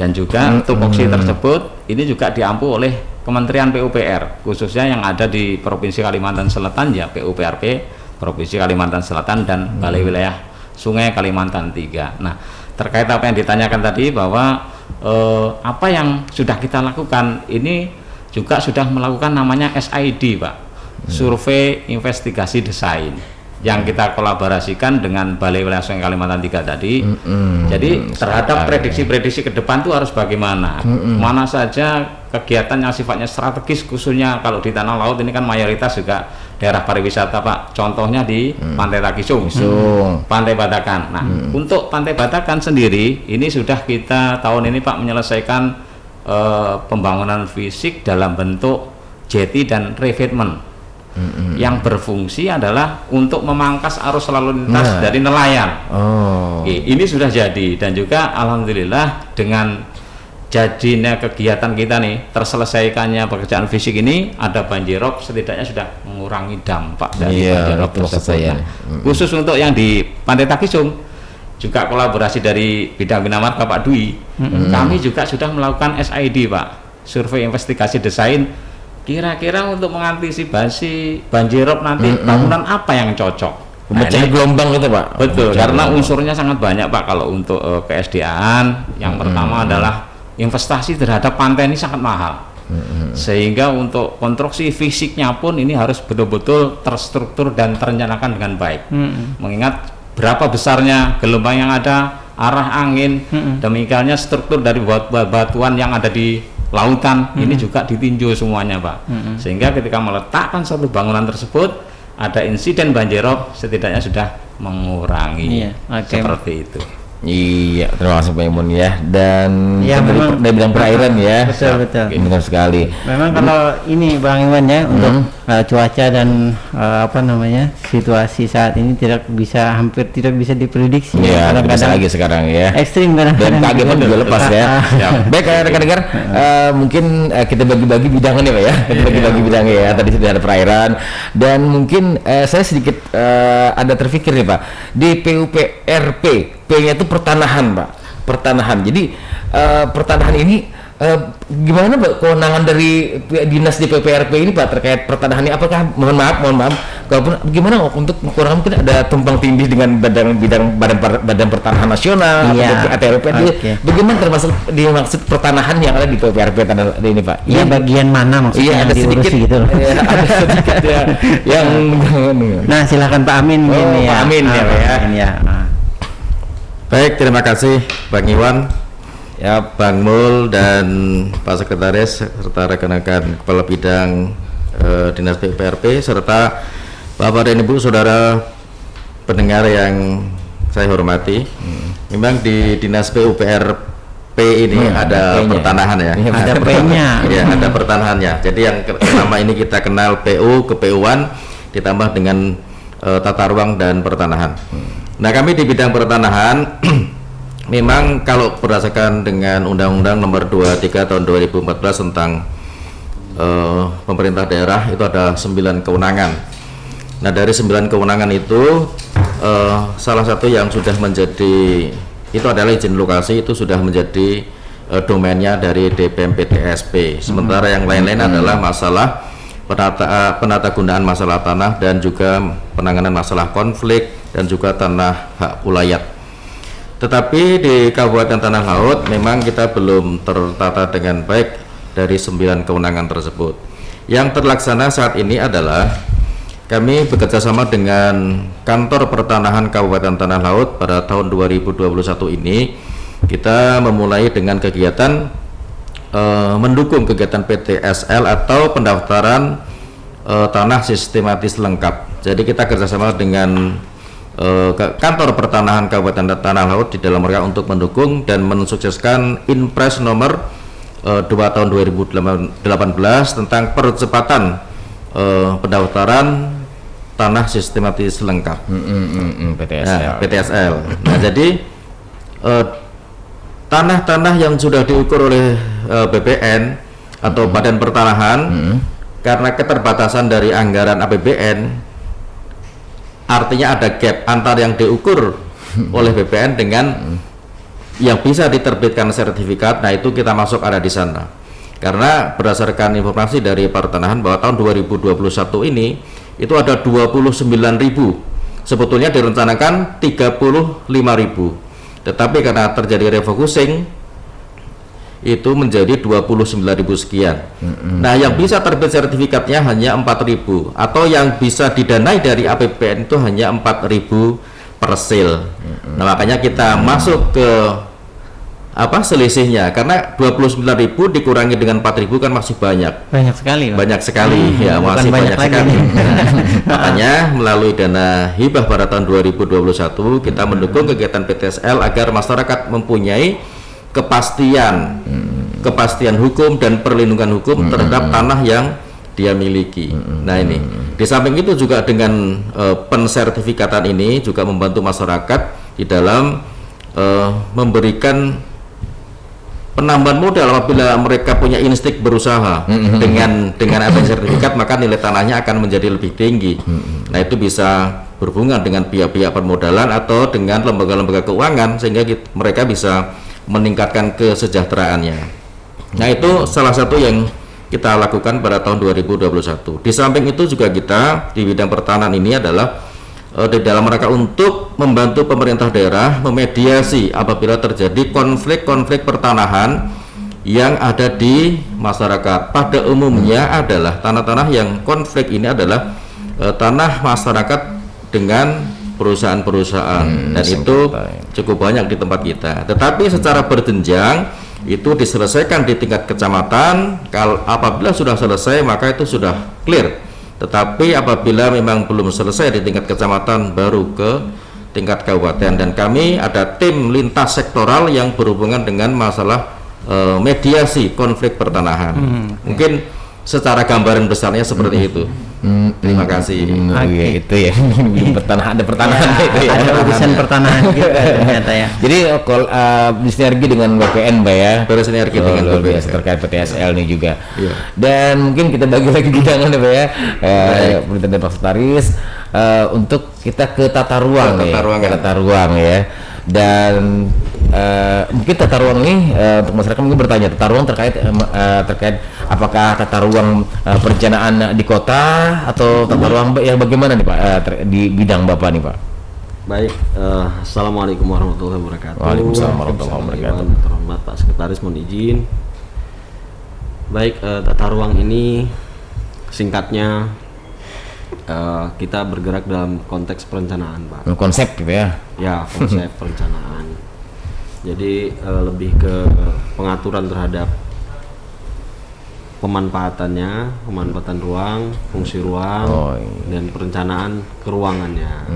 dan juga tupoksi tersebut ini juga diampu oleh Kementerian PUPR, khususnya yang ada di Provinsi Kalimantan Selatan ya, PUPRP Provinsi Kalimantan Selatan dan Balai Wilayah Sungai Kalimantan 3. Nah, terkait apa yang ditanyakan tadi bahwa apa yang sudah kita lakukan, ini juga sudah melakukan namanya SID Pak, Survei Investigasi Desain, yang kita kolaborasikan dengan Balai Wilayah Sungai Kalimantan 3 tadi. Jadi terhadap prediksi-prediksi ke depan itu harus bagaimana, mana saja kegiatan yang sifatnya strategis, khususnya kalau di tanah laut ini kan mayoritas juga daerah pariwisata Pak. Contohnya di Pantai Takisung, Pantai Batakan. Nah, untuk Pantai Batakan sendiri ini sudah kita tahun ini Pak menyelesaikan pembangunan fisik dalam bentuk jetty dan revetment, yang berfungsi adalah untuk memangkas arus lalu lintas dari nelayan. Ini sudah jadi, dan juga alhamdulillah dengan jadinya kegiatan kita nih, terselesaikannya pekerjaan fisik ini, ada banjirop setidaknya sudah mengurangi dampak dari banjirop tersebut. Khusus untuk yang di Pantai Takisung juga kolaborasi dari bidang bina marga Pak Dwi, kami juga sudah melakukan SID Pak, Survei Investigasi Desain, kira-kira untuk mengantisipasi banjirop nanti bangunan apa yang cocok, memecah gelombang gitu Pak. Betul, karena unsurnya sangat banyak Pak. Kalau untuk KSDA-an yang pertama adalah investasi terhadap pantai ini sangat mahal, sehingga untuk konstruksi fisiknya pun ini harus betul-betul terstruktur dan terencanakan dengan baik, mengingat berapa besarnya gelombang yang ada, arah angin, demikiannya struktur dari batuan yang ada di lautan ini juga ditinjau semuanya Pak, sehingga ketika meletakkan satu bangunan tersebut ada insiden banjirop setidaknya sudah mengurangi. Seperti itu. Iya, terima kasih Pak Imun ya. Dan Ya, dari, memang- dari bidang perairan ya. Betul, betul. Oke, benar sekali. Memang kalau ini Bang Iwan ya untuk cuaca dan apa namanya situasi saat ini hampir tidak bisa diprediksi. Iya, tidak bisa Kadang-kadang lagi sekarang ya. ekstrim kadang-kadang. BMKG pun juga lepas ya. Baik rekan-rekan, mungkin kita bagi-bagi bidangnya Pak ya. Kita bagi-bagi bidangnya ya. Tadi sudah ada perairan dan mungkin saya sedikit ada terpikir nih Pak di PUPRP. P-nya itu pertanahan Pak. Pertanahan. Jadi pertanahan ini gimana Pak kewenangan dari dinas di PPRP ini Pak terkait pertanahan ini? Apakah mohon maaf kalaupun gimana untuk kurang mungkin ada tumpang tindih dengan badan pertanahan nasional Iya. atau ATLP Oke. bagaimana termasuk dimaksud pertanahan yang ada di PPRP tanah ini Pak? Iya, bagian mana maksudnya Iya, yang ada diurusi sedikit gitu loh. ya, ada sedikit ya yang Nah, silakan Pak Amin Oh, ini ya. Pak Amin ya, Pak, ya. Amin ya. Baik, terima kasih Bang Iwan, ya Bang Mul dan Pak Sekretaris serta rekan-rekan kepala bidang Dinas PPRP serta Bapak dan Ibu saudara pendengar yang saya hormati. Memang di Dinas PUPRP ini ada P-nya. pertanahan ya. Ada P-nya. Ya, ada pertanahannya. Jadi yang pertama ini kita kenal PU, kepeuan ditambah dengan tata ruang dan pertanahan. Nah, kami di bidang pertanahan memang kalau berdasarkan dengan Undang-Undang Nomor 23 Tahun 2014 tentang pemerintah daerah itu ada 9 kewenangan. Nah, dari 9 kewenangan itu salah satu yang sudah menjadi itu adalah izin lokasi, itu sudah menjadi domainnya dari DPM PTSP. Sementara yang lain-lain adalah masalah penata gunaan masalah tanah dan juga penanganan masalah konflik dan juga tanah hak ulayat. Tetapi di Kabupaten Tanah Laut memang kita belum tertata dengan baik dari 9 kewenangan tersebut. Yang terlaksana saat ini adalah kami bekerjasama dengan Kantor Pertanahan Kabupaten Tanah Laut pada tahun 2021 ini kita memulai dengan kegiatan mendukung kegiatan PTSL atau pendaftaran tanah sistematis lengkap. Jadi kita kerjasama dengan Kantor Pertanahan Kabupaten Tanah Laut di dalam rangka untuk mendukung dan mensukseskan Inpres nomor 2 tahun 2018 tentang percepatan pendaftaran tanah sistematis lengkap. PTSL. Nah, PTSL. Nah, jadi tanah-tanah yang sudah diukur oleh BPN atau Badan Pertanahan karena keterbatasan dari anggaran APBN, artinya ada gap antara yang diukur oleh BPN dengan yang bisa diterbitkan sertifikat. Nah, itu kita masuk ada di sana. Karena berdasarkan informasi dari Pertanahan bahwa tahun 2021 ini itu ada 29.000. Sebetulnya direncanakan 35.000. Tetapi karena terjadi refocusing itu menjadi 29.000 sekian. Nah, yang bisa terbit sertifikatnya hanya 4.000 atau yang bisa didanai dari APBN itu hanya 4.000 per sel. Nah, makanya kita masuk ke selisihnya, karena 29.000 dikurangi dengan 4.000 kan masih banyak. Banyak sekali, Pak. Banyak sekali, ya bukan masih banyak banyak lagi sekali. nih. Makanya melalui dana hibah pada tahun 2021 kita mendukung kegiatan PTSL agar masyarakat mempunyai kepastian hukum dan perlindungan hukum terhadap tanah yang dia miliki. Nah, ini di samping itu juga dengan pensertifikatan ini juga membantu masyarakat di dalam memberikan penambahan modal apabila mereka punya insting berusaha. Dengan adanya sertifikat maka nilai tanahnya akan menjadi lebih tinggi. Nah, itu bisa berhubungan dengan pihak-pihak permodalan atau dengan lembaga-lembaga keuangan sehingga mereka bisa meningkatkan kesejahteraannya. Nah, itu salah satu yang kita lakukan pada tahun 2021. Di samping itu juga kita di bidang pertanahan ini adalah di dalam rangka untuk membantu pemerintah daerah memediasi apabila terjadi konflik-konflik pertanahan yang ada di masyarakat. Pada umumnya adalah tanah-tanah yang konflik ini adalah tanah masyarakat dengan perusahaan-perusahaan, dan itu cukup banyak di tempat kita. Tetapi secara berjenjang itu diselesaikan di tingkat kecamatan. Kalau apabila sudah selesai maka itu sudah clear. Tetapi apabila memang belum selesai di tingkat kecamatan baru ke tingkat kabupaten, dan kami ada tim lintas sektoral yang berhubungan dengan masalah mediasi konflik pertanahan. Mungkin secara gambaran besarnya seperti itu. Terima kasih. Iya, itu ya. Ada pertanahan itu ya. Ada urusan pertanahan juga ternyata ya. Jadi bersinergi dengan BPN, Pak ya. Bersinergi dengan luar BPN. biasa terkait PTSL nih juga. Iya. Dan mungkin kita bagi lagi bidangan ya, Pak ya. Pemerintah dan Pak Sekretaris untuk kita ke tata ruang Ke tata ruang, ke ya. tata ruang ya. Dan mungkin tata ruang ini untuk masyarakat mungkin bertanya tata ruang terkait apakah tata ruang perencanaan di kota atau tata ruang yang bagaimana nih Pak di bidang Bapak nih Pak? Baik, Assalamualaikum warahmatullahi wabarakatuh. Waalaikumsalam warahmatullahi wabarakatuh. Terhormat Pak Sekretaris, mohon izin. Baik, tata ruang ini singkatnya kita bergerak dalam konteks perencanaan, Pak. Konsep gitu ya? Ya, konsep perencanaan. Jadi lebih ke pengaturan terhadap pemanfaatan ruang, fungsi ruang, dan perencanaan keruangannya.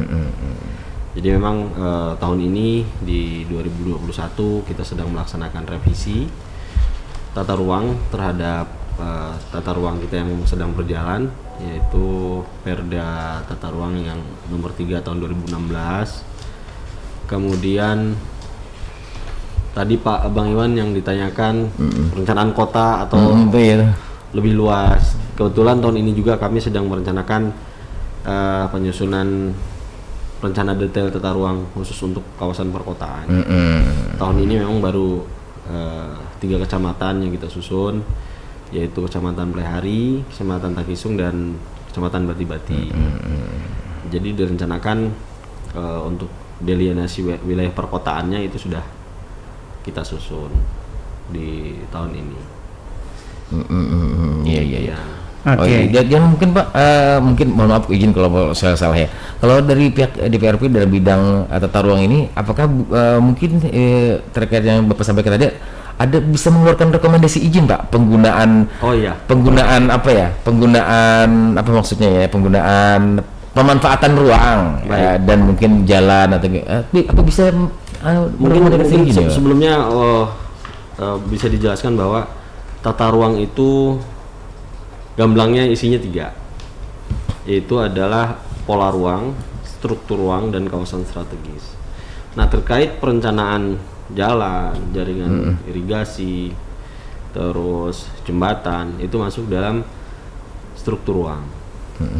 Jadi memang tahun ini di 2021 kita sedang melaksanakan revisi tata ruang terhadap tata ruang kita yang sedang berjalan, yaitu Perda Tata Ruang yang nomor 3 tahun 2016. Kemudian tadi Pak Bang Iwan yang ditanyakan perencanaan kota atau lebih luas. Kebetulan tahun ini juga kami sedang merencanakan penyusunan rencana detail tata ruang khusus untuk kawasan perkotaan. Tahun ini memang baru 3 kecamatan yang kita susun, yaitu Kecamatan Plehari, Kecamatan Takisung, dan Kecamatan Bati-Bati. Jadi direncanakan untuk delineasi wilayah perkotaannya itu sudah kita susun di tahun ini. Iya. Oke. Dan mungkin Pak, mungkin mohon maaf izin kalau saya salah ya. Kalau dari pihak DPRP dalam bidang tata ruang ini, apakah mungkin terkait yang Bapak sampaikan tadi, ada bisa mengeluarkan rekomendasi izin Pak penggunaan penggunaan apa maksudnya ya, penggunaan pemanfaatan ruang dan mungkin jalan atau apa bisa mungkin izin, ya, sebelumnya bisa dijelaskan bahwa tata ruang itu gamblangnya isinya 3, yaitu adalah pola ruang, struktur ruang, dan kawasan strategis. Nah, terkait perencanaan jalan, jaringan irigasi, terus jembatan, itu masuk dalam struktur ruang,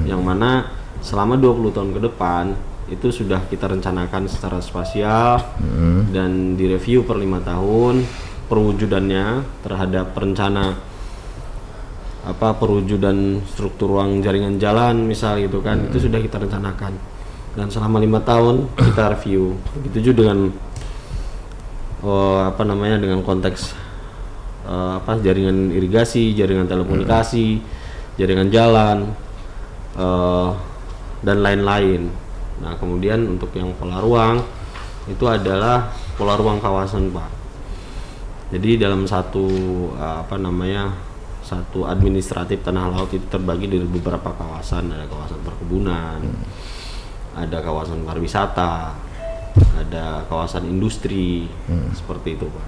yang mana selama 20 tahun ke depan itu sudah kita rencanakan secara spasial dan direview per 5 tahun perwujudannya terhadap perencana perwujudan struktur ruang jaringan jalan misal gitu kan, itu sudah kita rencanakan dan selama 5 tahun kita review. Begitu juga dengan dengan konteks jaringan irigasi, jaringan telekomunikasi, jaringan jalan, dan lain-lain. Nah, kemudian untuk yang pola ruang itu adalah pola ruang kawasan, Pak. Jadi dalam satu satu administratif tanah laut itu terbagi dari beberapa kawasan. Ada kawasan perkebunan, ada kawasan pariwisata, ada kawasan industri, seperti itu, Pak.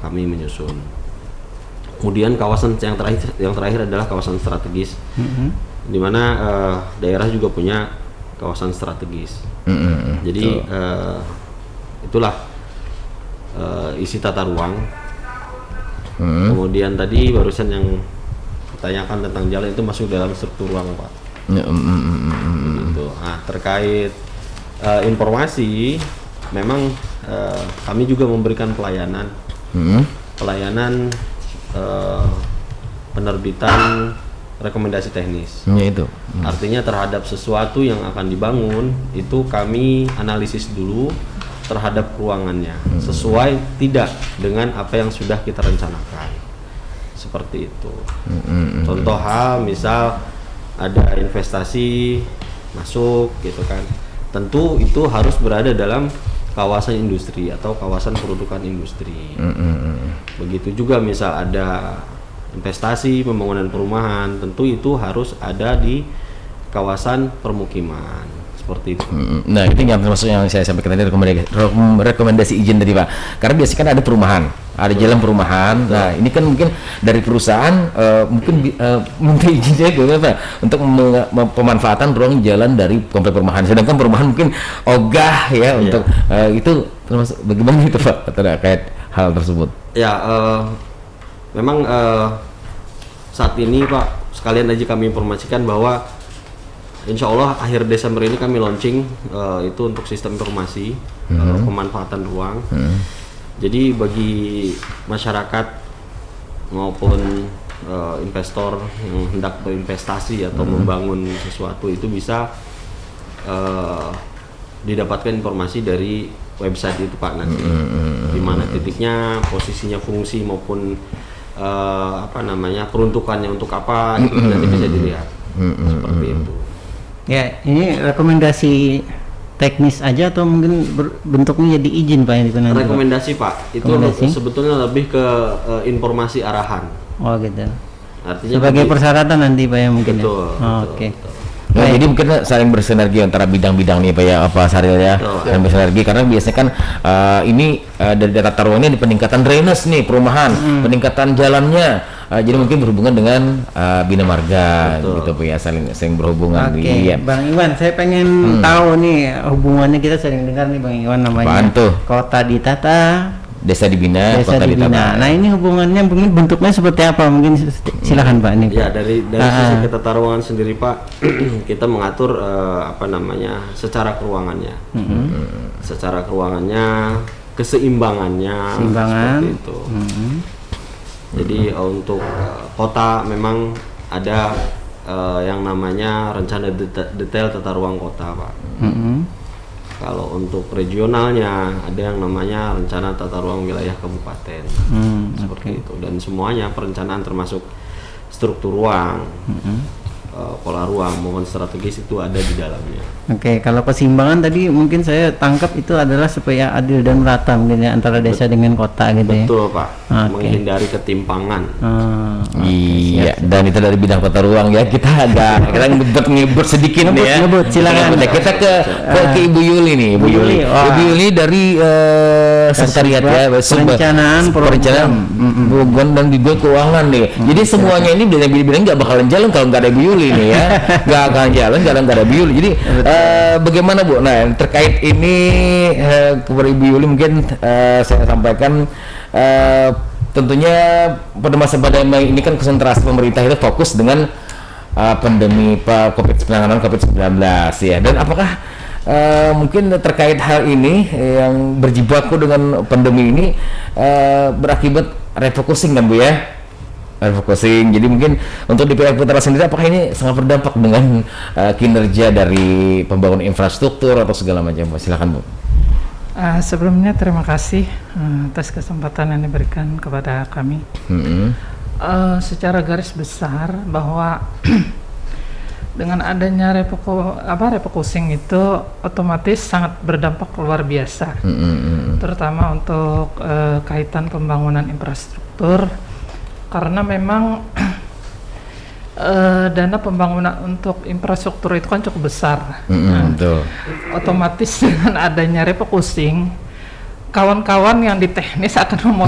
Kami menyusun. Kemudian kawasan yang terakhir adalah kawasan strategis, di mana daerah juga punya kawasan strategis. Jadi itulah isi tata ruang. Kemudian tadi barusan yang ditanyakan tentang jalan itu masuk dalam struktur ruang, Pak. Gitu. Nah, terkait informasi, memang kami juga memberikan pelayanan penerbitan rekomendasi teknis. Itu. Artinya terhadap sesuatu yang akan dibangun itu kami analisis dulu terhadap ruangannya, sesuai tidak dengan apa yang sudah kita rencanakan. Seperti itu. Contoh hal, misal ada investasi masuk gitu kan. Tentu itu harus berada dalam kawasan industri atau kawasan perudukan industri. Begitu juga misal ada investasi pembangunan perumahan, tentu itu harus ada di kawasan permukiman. seperti itu. Nah, itu yang termasuk yang saya sampaikan tadi, rekomendasi izin tadi Pak. Karena biasanya kan ada perumahan, ada jalan perumahan. Nah, ini kan mungkin dari perusahaan mungkin minta izinnya Pak untuk pemanfaatan ruang jalan dari komplek perumahan. Sedangkan perumahan mungkin ogah ya untuk itu termasuk bagaimana itu Pak terkait hal tersebut? Ya, memang saat ini Pak, sekalian aja kami informasikan bahwa insya Allah akhir Desember ini kami launching itu untuk sistem informasi pemanfaatan ruang. Jadi bagi masyarakat maupun investor yang hendak berinvestasi atau membangun sesuatu itu bisa didapatkan informasi dari website itu Pak nanti, di mana titiknya, posisinya, fungsi maupun peruntukannya untuk apa itu nanti bisa dilihat seperti itu. Ya, ini rekomendasi teknis aja atau mungkin bentuknya jadi izin Pak yang itu nanti? Rekomendasi Pak, itu sebetulnya lebih ke informasi arahan. Oh gitu. Artinya sebagai persyaratan nanti Pak ya mungkin. Betul. Ya? Oh, oke. Nah, jadi mungkin saling bersinergi antara bidang-bidang nih Pak ya, apa Saril ya, dan bersinergi karena biasanya kan ini dari tata ruangnya di peningkatan drainase nih perumahan, peningkatan jalannya. Jadi mungkin berhubungan dengan Bina Marga gitu Pak ya, saling berhubungan. Oke, Bang Iwan, saya pengen tahu nih hubungannya, kita sering dengar nih Bang Iwan namanya Kota Ditata, Desa Dibina, Kota Ditata. Nah, ini hubungannya mungkin bentuknya seperti apa? Mungkin silakan Pak ini. Ya, dari sisi ketata ruangan sendiri Pak, kita mengatur secara keruangannya. Secara keruangannya, keseimbangannya seperti itu. Jadi untuk kota memang ada yang namanya rencana detail tata ruang kota Pak. Kalau untuk regionalnya ada yang namanya rencana tata ruang wilayah kabupaten, seperti itu. Dan semuanya perencanaan termasuk struktur ruang, pola ruang maupun strategis itu ada di dalamnya. Oke, kalau keseimbangan tadi mungkin saya tangkap itu adalah supaya adil dan merata mungkin ya antara desa dengan kota gitu ya. Betul Pak, menghindari ketimpangan. Iya, dan itu dari bidang tata ruang ya, kita agak ngebut sedikit nih ya. Silakan. Kita ke Ibu Yuli nih, Ibu Yuli dari sekretariat ya, perencanaan program dan juga keuangan nih. Jadi semuanya ini bidang-bidang nggak bakalan jalan kalau nggak ada Ibu Yuli nih ya, nggak akan jalan kalau nggak ada Ibu Yuli. Jadi bagaimana Bu? Nah, terkait ini kepada Ibu Yuli mungkin saya sampaikan tentunya pada masa pandemi ini kan konsentrasi pemerintah itu fokus dengan pandemi penanganan COVID-19 ya. Dan apakah mungkin terkait hal ini yang berjibaku dengan pandemi ini berakibat refocusing kan Bu ya? Refocusing. Jadi mungkin untuk DPR Putra sendiri apakah ini sangat berdampak dengan kinerja dari pembangunan infrastruktur atau segala macam? Silakan Bu. Sebelumnya terima kasih atas kesempatan yang diberikan kepada kami. Secara garis besar bahwa dengan adanya refocusing itu otomatis sangat berdampak luar biasa, terutama untuk kaitan pembangunan infrastruktur, karena memang dana pembangunan untuk infrastruktur itu kan cukup besar. Otomatis dengan adanya refocusing, kawan-kawan yang di teknis akan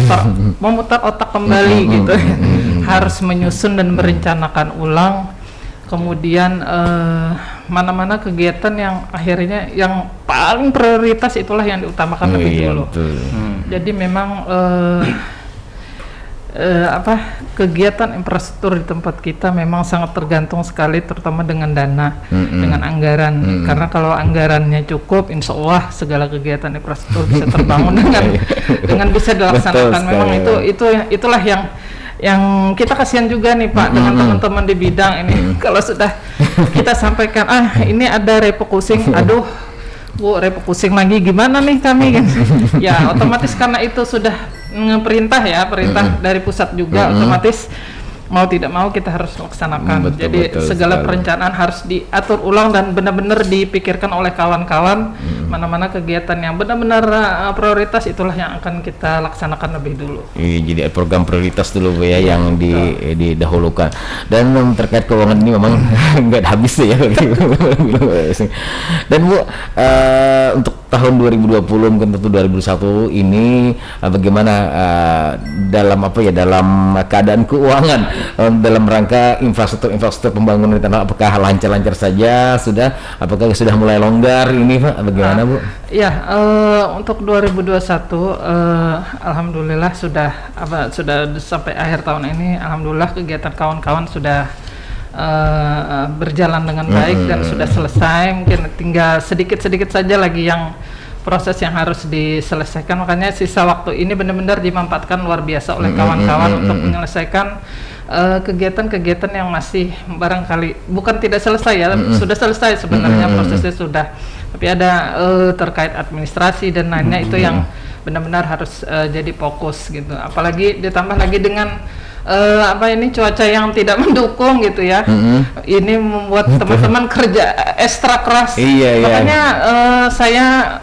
memutar otak kembali gitu, harus menyusun dan merencanakan ulang. Kemudian mana-mana kegiatan yang akhirnya yang paling prioritas itulah yang diutamakan lebih dulu. Jadi memang kegiatan infrastruktur di tempat kita memang sangat tergantung sekali, terutama dengan dana, dengan anggaran. Karena kalau anggarannya cukup, insya Allah segala kegiatan infrastruktur bisa terbangun dengan bisa dilaksanakan. Memang itulah yang kita kasihan juga nih Pak dengan teman-teman di bidang ini. Kalau sudah kita sampaikan ini ada refocusing, aduh Bu, refocusing lagi gimana nih kami kan? Ya otomatis karena itu sudah perintah dari pusat juga, otomatis mau tidak mau kita harus laksanakan. Jadi segala perencanaan harus diatur ulang dan benar-benar dipikirkan oleh kawan-kawan Mana-mana kegiatan yang benar-benar prioritas itulah yang akan kita laksanakan lebih dulu. Iya, jadi program prioritas dulu Bu ya yang didahulukan. Dan terkait keuangan ini memang nggak habis ya. Dan Bu, untuk tahun 2020 mungkin tentu 2021 ini bagaimana dalam keadaan keuangan dalam rangka infrastruktur pembangunan di tanah, apakah lancar-lancar saja, apakah sudah mulai longgar ini Pak, bagaimana Bu? Ya, untuk 2021 alhamdulillah sudah sampai akhir tahun ini alhamdulillah kegiatan kawan-kawan sudah berjalan dengan baik dan sudah selesai. Mungkin tinggal sedikit-sedikit saja lagi yang proses yang harus diselesaikan, makanya sisa waktu ini benar-benar dimanfaatkan luar biasa oleh kawan-kawan untuk menyelesaikan kegiatan-kegiatan yang masih barangkali bukan tidak selesai ya, sudah selesai sebenarnya prosesnya sudah, tapi ada terkait administrasi dan lainnya itu yang benar-benar harus jadi fokus gitu, apalagi ditambah lagi dengan cuaca yang tidak mendukung gitu ya. Ini membuat teman-teman kerja ekstra keras. Makanya saya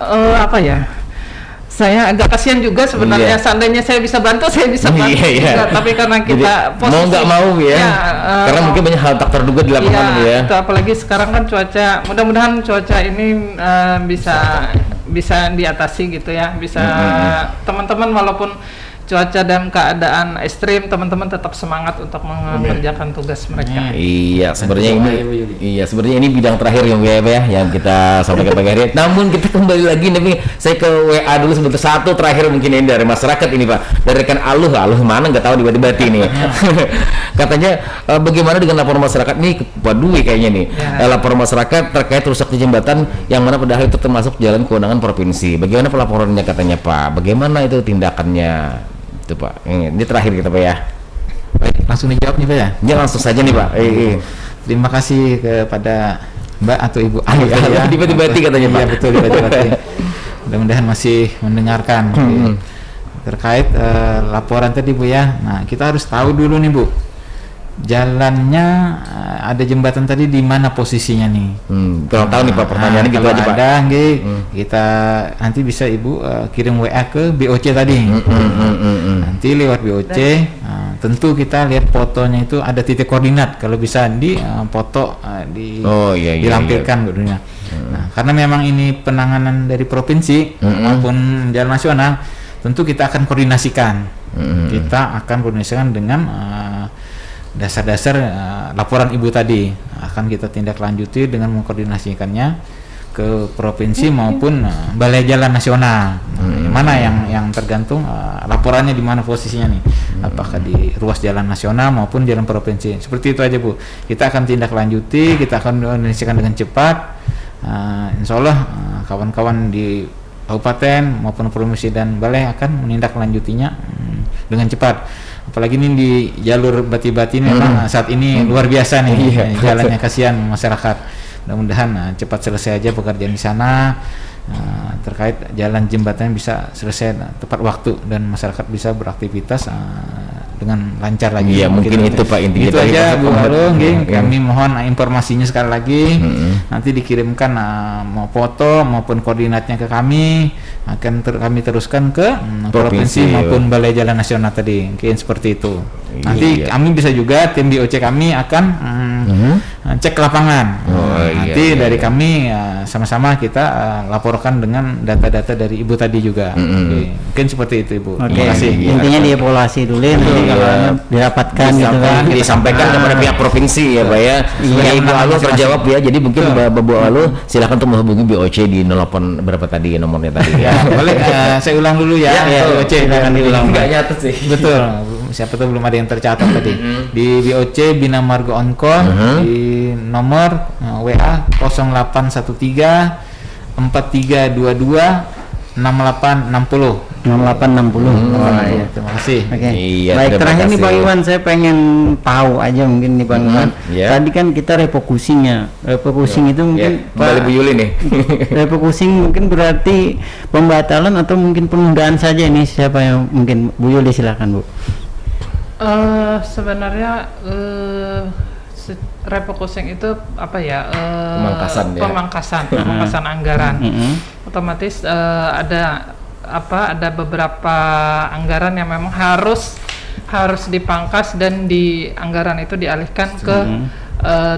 agak kasihan juga sebenarnya. Seandainya saya bisa bantu, saya bisa bantu juga. Tapi karena kita jadi, mau nggak mau ya, karena mungkin banyak hal tak terduga di lapangan ya. Itu apalagi sekarang kan cuaca, mudah-mudahan cuaca ini bisa diatasi gitu ya. Bisa teman-teman walaupun cuaca dalam keadaan ekstrim, teman-teman tetap semangat untuk mengerjakan tugas mereka. Iya, sebenarnya ini bidang terakhir yang yang kita sampaikan pagi hari. Namun kita kembali lagi nih, saya ke WA dulu sebentar, satu terakhir mungkin ini dari masyarakat ini Pak, dari rekan Aluh mana nggak tahu tiba-tiba ini. Katanya bagaimana dengan laporan masyarakat nih, Pak Dwi kayaknya nih, laporan masyarakat terkait rusaknya jembatan yang mana padahal itu termasuk jalan kewenangan provinsi. Bagaimana pelaporannya katanya Pak? Bagaimana itu tindakannya? Itu Pak, ini terakhir kita Pak ya. Baik, langsung dijawab nih Pak ya? Ya langsung saja nih Pak. Terima kasih kepada Mbak atau Ibu. Tiba-tiba katanya Pak. Iya betul, tiba-tiba. Mudah-mudahan masih mendengarkan. Terkait laporan tadi Bu ya. Nah, kita harus tahu dulu nih Bu, jalannya ada jembatan tadi di mana posisinya nih? Kurang tahu nih Pak, pertanyaannya gitu aja Pak. Ada kita nanti bisa Ibu kirim WA ke BOC tadi. Nanti lewat BOC, tentu kita lihat fotonya itu ada titik koordinat, kalau bisa di foto dilampirkan gitu. Nah, karena memang ini penanganan dari provinsi maupun jalan nasional, tentu kita akan koordinasikan. Kita akan koordinasikan dengan dasar-dasar laporan Ibu tadi, akan kita tindak lanjuti dengan mengkoordinasikannya ke provinsi maupun balai jalan nasional. Mana yang tergantung laporannya di mana posisinya nih, apakah di ruas jalan nasional maupun jalan provinsi. Seperti itu aja Bu, kita akan tindak lanjuti, kita akan koordinasikan dengan cepat. Insya Allah kawan-kawan di kabupaten maupun provinsi dan balai akan menindaklanjutinya dengan cepat. Apalagi ini di jalur Bati-Bati ini memang saat ini luar biasa nih jalannya, kasihan masyarakat. Mudah-mudahan cepat selesai aja pekerjaan di sana, terkait jalan jembatan bisa selesai tepat waktu dan masyarakat bisa beraktivitas dengan lancar lagi. Iya, mungkin itu Pak intinya. Itu aja Bu Harung, kami mohon informasinya sekali lagi. Nanti dikirimkan mau foto maupun koordinatnya ke kami, akan kami teruskan ke provinsi maupun balai jalan nasional tadi. Mungkin seperti itu. Nanti kami bisa juga tim BOC kami akan cek lapangan. Nanti dari kami sama-sama kita laporkan dengan data-data dari Ibu tadi juga. Mungkin seperti itu Ibu. Terima kasih. Intinya dievaluasi dulu nanti kalau dirapatkan gitu kan, disampaikan kepada pihak provinsi ya Pak ya. Ibu Alu terjawab ya. Jadi mungkin Bu Alu silakan untuk menghubungi BOC di 08 berapa tadi nomornya tadi ya. Boleh saya ulang dulu ya. BOC silakan diulang. Enggak nyatet sih. Betul. Siapa tahu belum ada yang tercatat tadi. Di BOC Bina Marga Oncom di nomor WA 0813 4322 6860. 6860. Iya. Terima kasih. Oke. Iya, Baik, terima terakhir nih kasih. Pak Iwan, saya pengen tahu aja mungkin nih Pak Iwan. Tadi kan kita refocusingnya. Refocusing itu mungkin kembali Bu Yuli nih. refocusing mungkin berarti pembatalan atau mungkin penundaan saja ini, siapa yang mungkin Bu Yuli silakan Bu. Sebenarnya refocusing itu apa ya? Pemangkasan pemangkasan anggaran. Otomatis ada beberapa anggaran yang memang harus dipangkas dan di anggaran itu dialihkan ke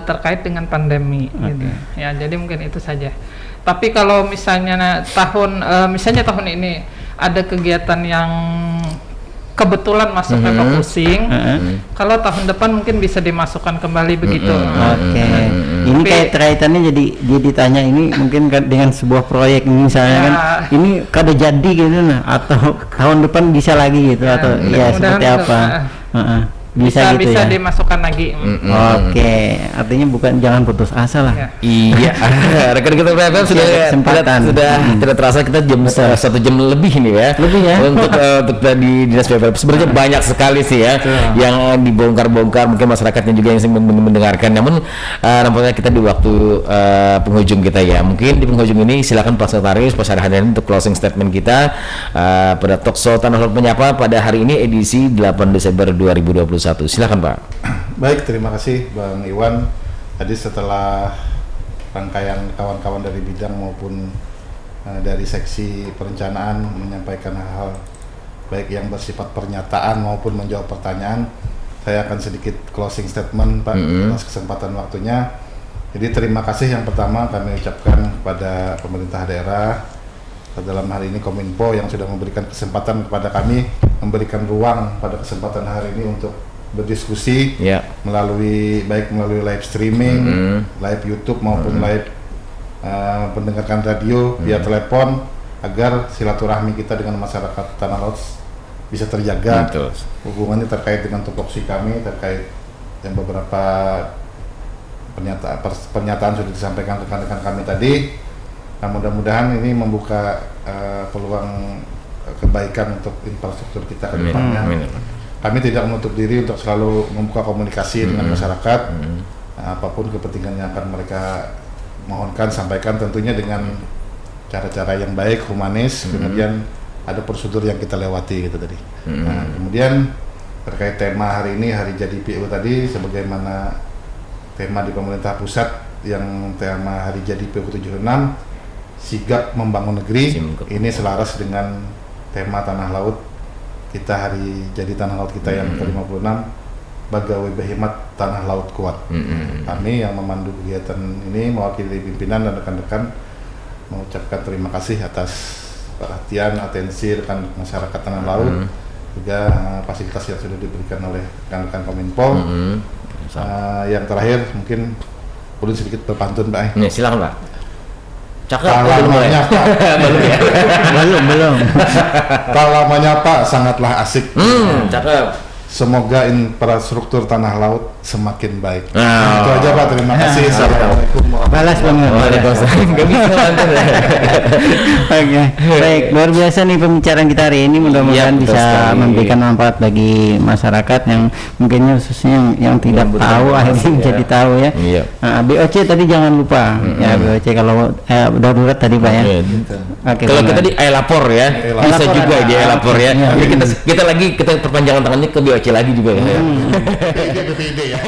terkait dengan pandemi gitu. Ya, jadi mungkin itu saja. Tapi kalau misalnya tahun ini ada kegiatan yang kebetulan masuk refocusing, kalau tahun depan mungkin bisa dimasukkan kembali begitu. Oke. Ini kayak kaitannya jadi ditanya ini mungkin dengan sebuah proyek misalnya kan ini kada jadi gitu nah, atau tahun depan bisa lagi gitu atau ya seperti apa? Bisa gitu ya? Dimasukkan lagi. Oke, artinya bukan jangan putus asa lah. Iya, rekan kita BFM sudah tidak terasa kita jam 1 jam lebih ini ya. Untuk di dinas BFM sebenarnya banyak sekali sih ya yang dibongkar-bongkar, mungkin masyarakatnya juga yang mendengarkan. Namun nampaknya kita di waktu penghujung kita ya. Mungkin di penghujung ini silakan Pak Sekretaris, Pak Syaril Hadani untuk closing statement kita pada Talkshow Tanah Laut Menyapa pada hari ini edisi 8 Desember 2021. Silakan Pak. Baik, terima kasih Bang Iwan. Tadi setelah rangkaian kawan-kawan dari bidang maupun dari seksi perencanaan menyampaikan hal-hal baik yang bersifat pernyataan maupun menjawab pertanyaan, saya akan sedikit closing statement Pak atas kesempatan waktunya. Jadi terima kasih yang pertama kami ucapkan kepada pemerintah daerah, dalam hal ini Kominfo yang sudah memberikan kesempatan kepada kami, memberikan ruang pada kesempatan hari ini untuk berdiskusi melalui live streaming, live YouTube maupun live pendengarkan radio via telepon, agar silaturahmi kita dengan masyarakat Tanah Laut bisa terjaga. Hubungannya terkait dengan tupoksi kami, terkait yang beberapa pernyataan sudah disampaikan rekan-rekan kami tadi. Nah, mudah-mudahan ini membuka peluang kebaikan untuk infrastruktur kita ke depannya. Kami tidak menutup diri untuk selalu membuka komunikasi dengan masyarakat. Apapun kepentingan yang akan mereka mohonkan, sampaikan tentunya dengan cara-cara yang baik, humanis. Kemudian ada prosedur yang kita lewati gitu tadi. Nah, kemudian terkait tema hari ini, Hari Jadi PU tadi, sebagaimana tema di pemerintah pusat yang tema Hari Jadi PU 76, sigap membangun negeri, ini selaras dengan tema Tanah Laut kita, Hari Jadi Tanah Laut kita yang ke-56, Bagawe Behemat Tanah Laut Kuat. Kami yang memandu kegiatan ini mewakili pimpinan dan rekan-rekan mengucapkan terima kasih atas perhatian, atensi rekan masyarakat Tanah Laut, juga fasilitas yang sudah diberikan oleh rekan-rekan Kominfo. Yang terakhir mungkin perlu sedikit berpantun Pak. Silakan Pak. Tak lamanya Pak. Belum. Tak lamanya Pak, sangatlah asik. Cakep. Semoga infrastruktur tanah laut semakin baik. Itu aja Pak, terima kasih. Assalamualaikum. Balas banget. Waalaikumsalam. Gak bisa lantar. Oke, baik, luar biasa nih pembicaraan kita hari ini. Mudah-mudahan bisa memberikan manfaat bagi masyarakat yang mungkin khususnya yang tidak tahu akhirnya menjadi tahu ya. BOC tadi jangan lupa ya, BOC kalau darurat tadi Pak ya. Kalau kita di lapor ya, bisa juga di lapor ya. Kita perpanjangan tangannya ke BOC lagi juga ya. Ide ya.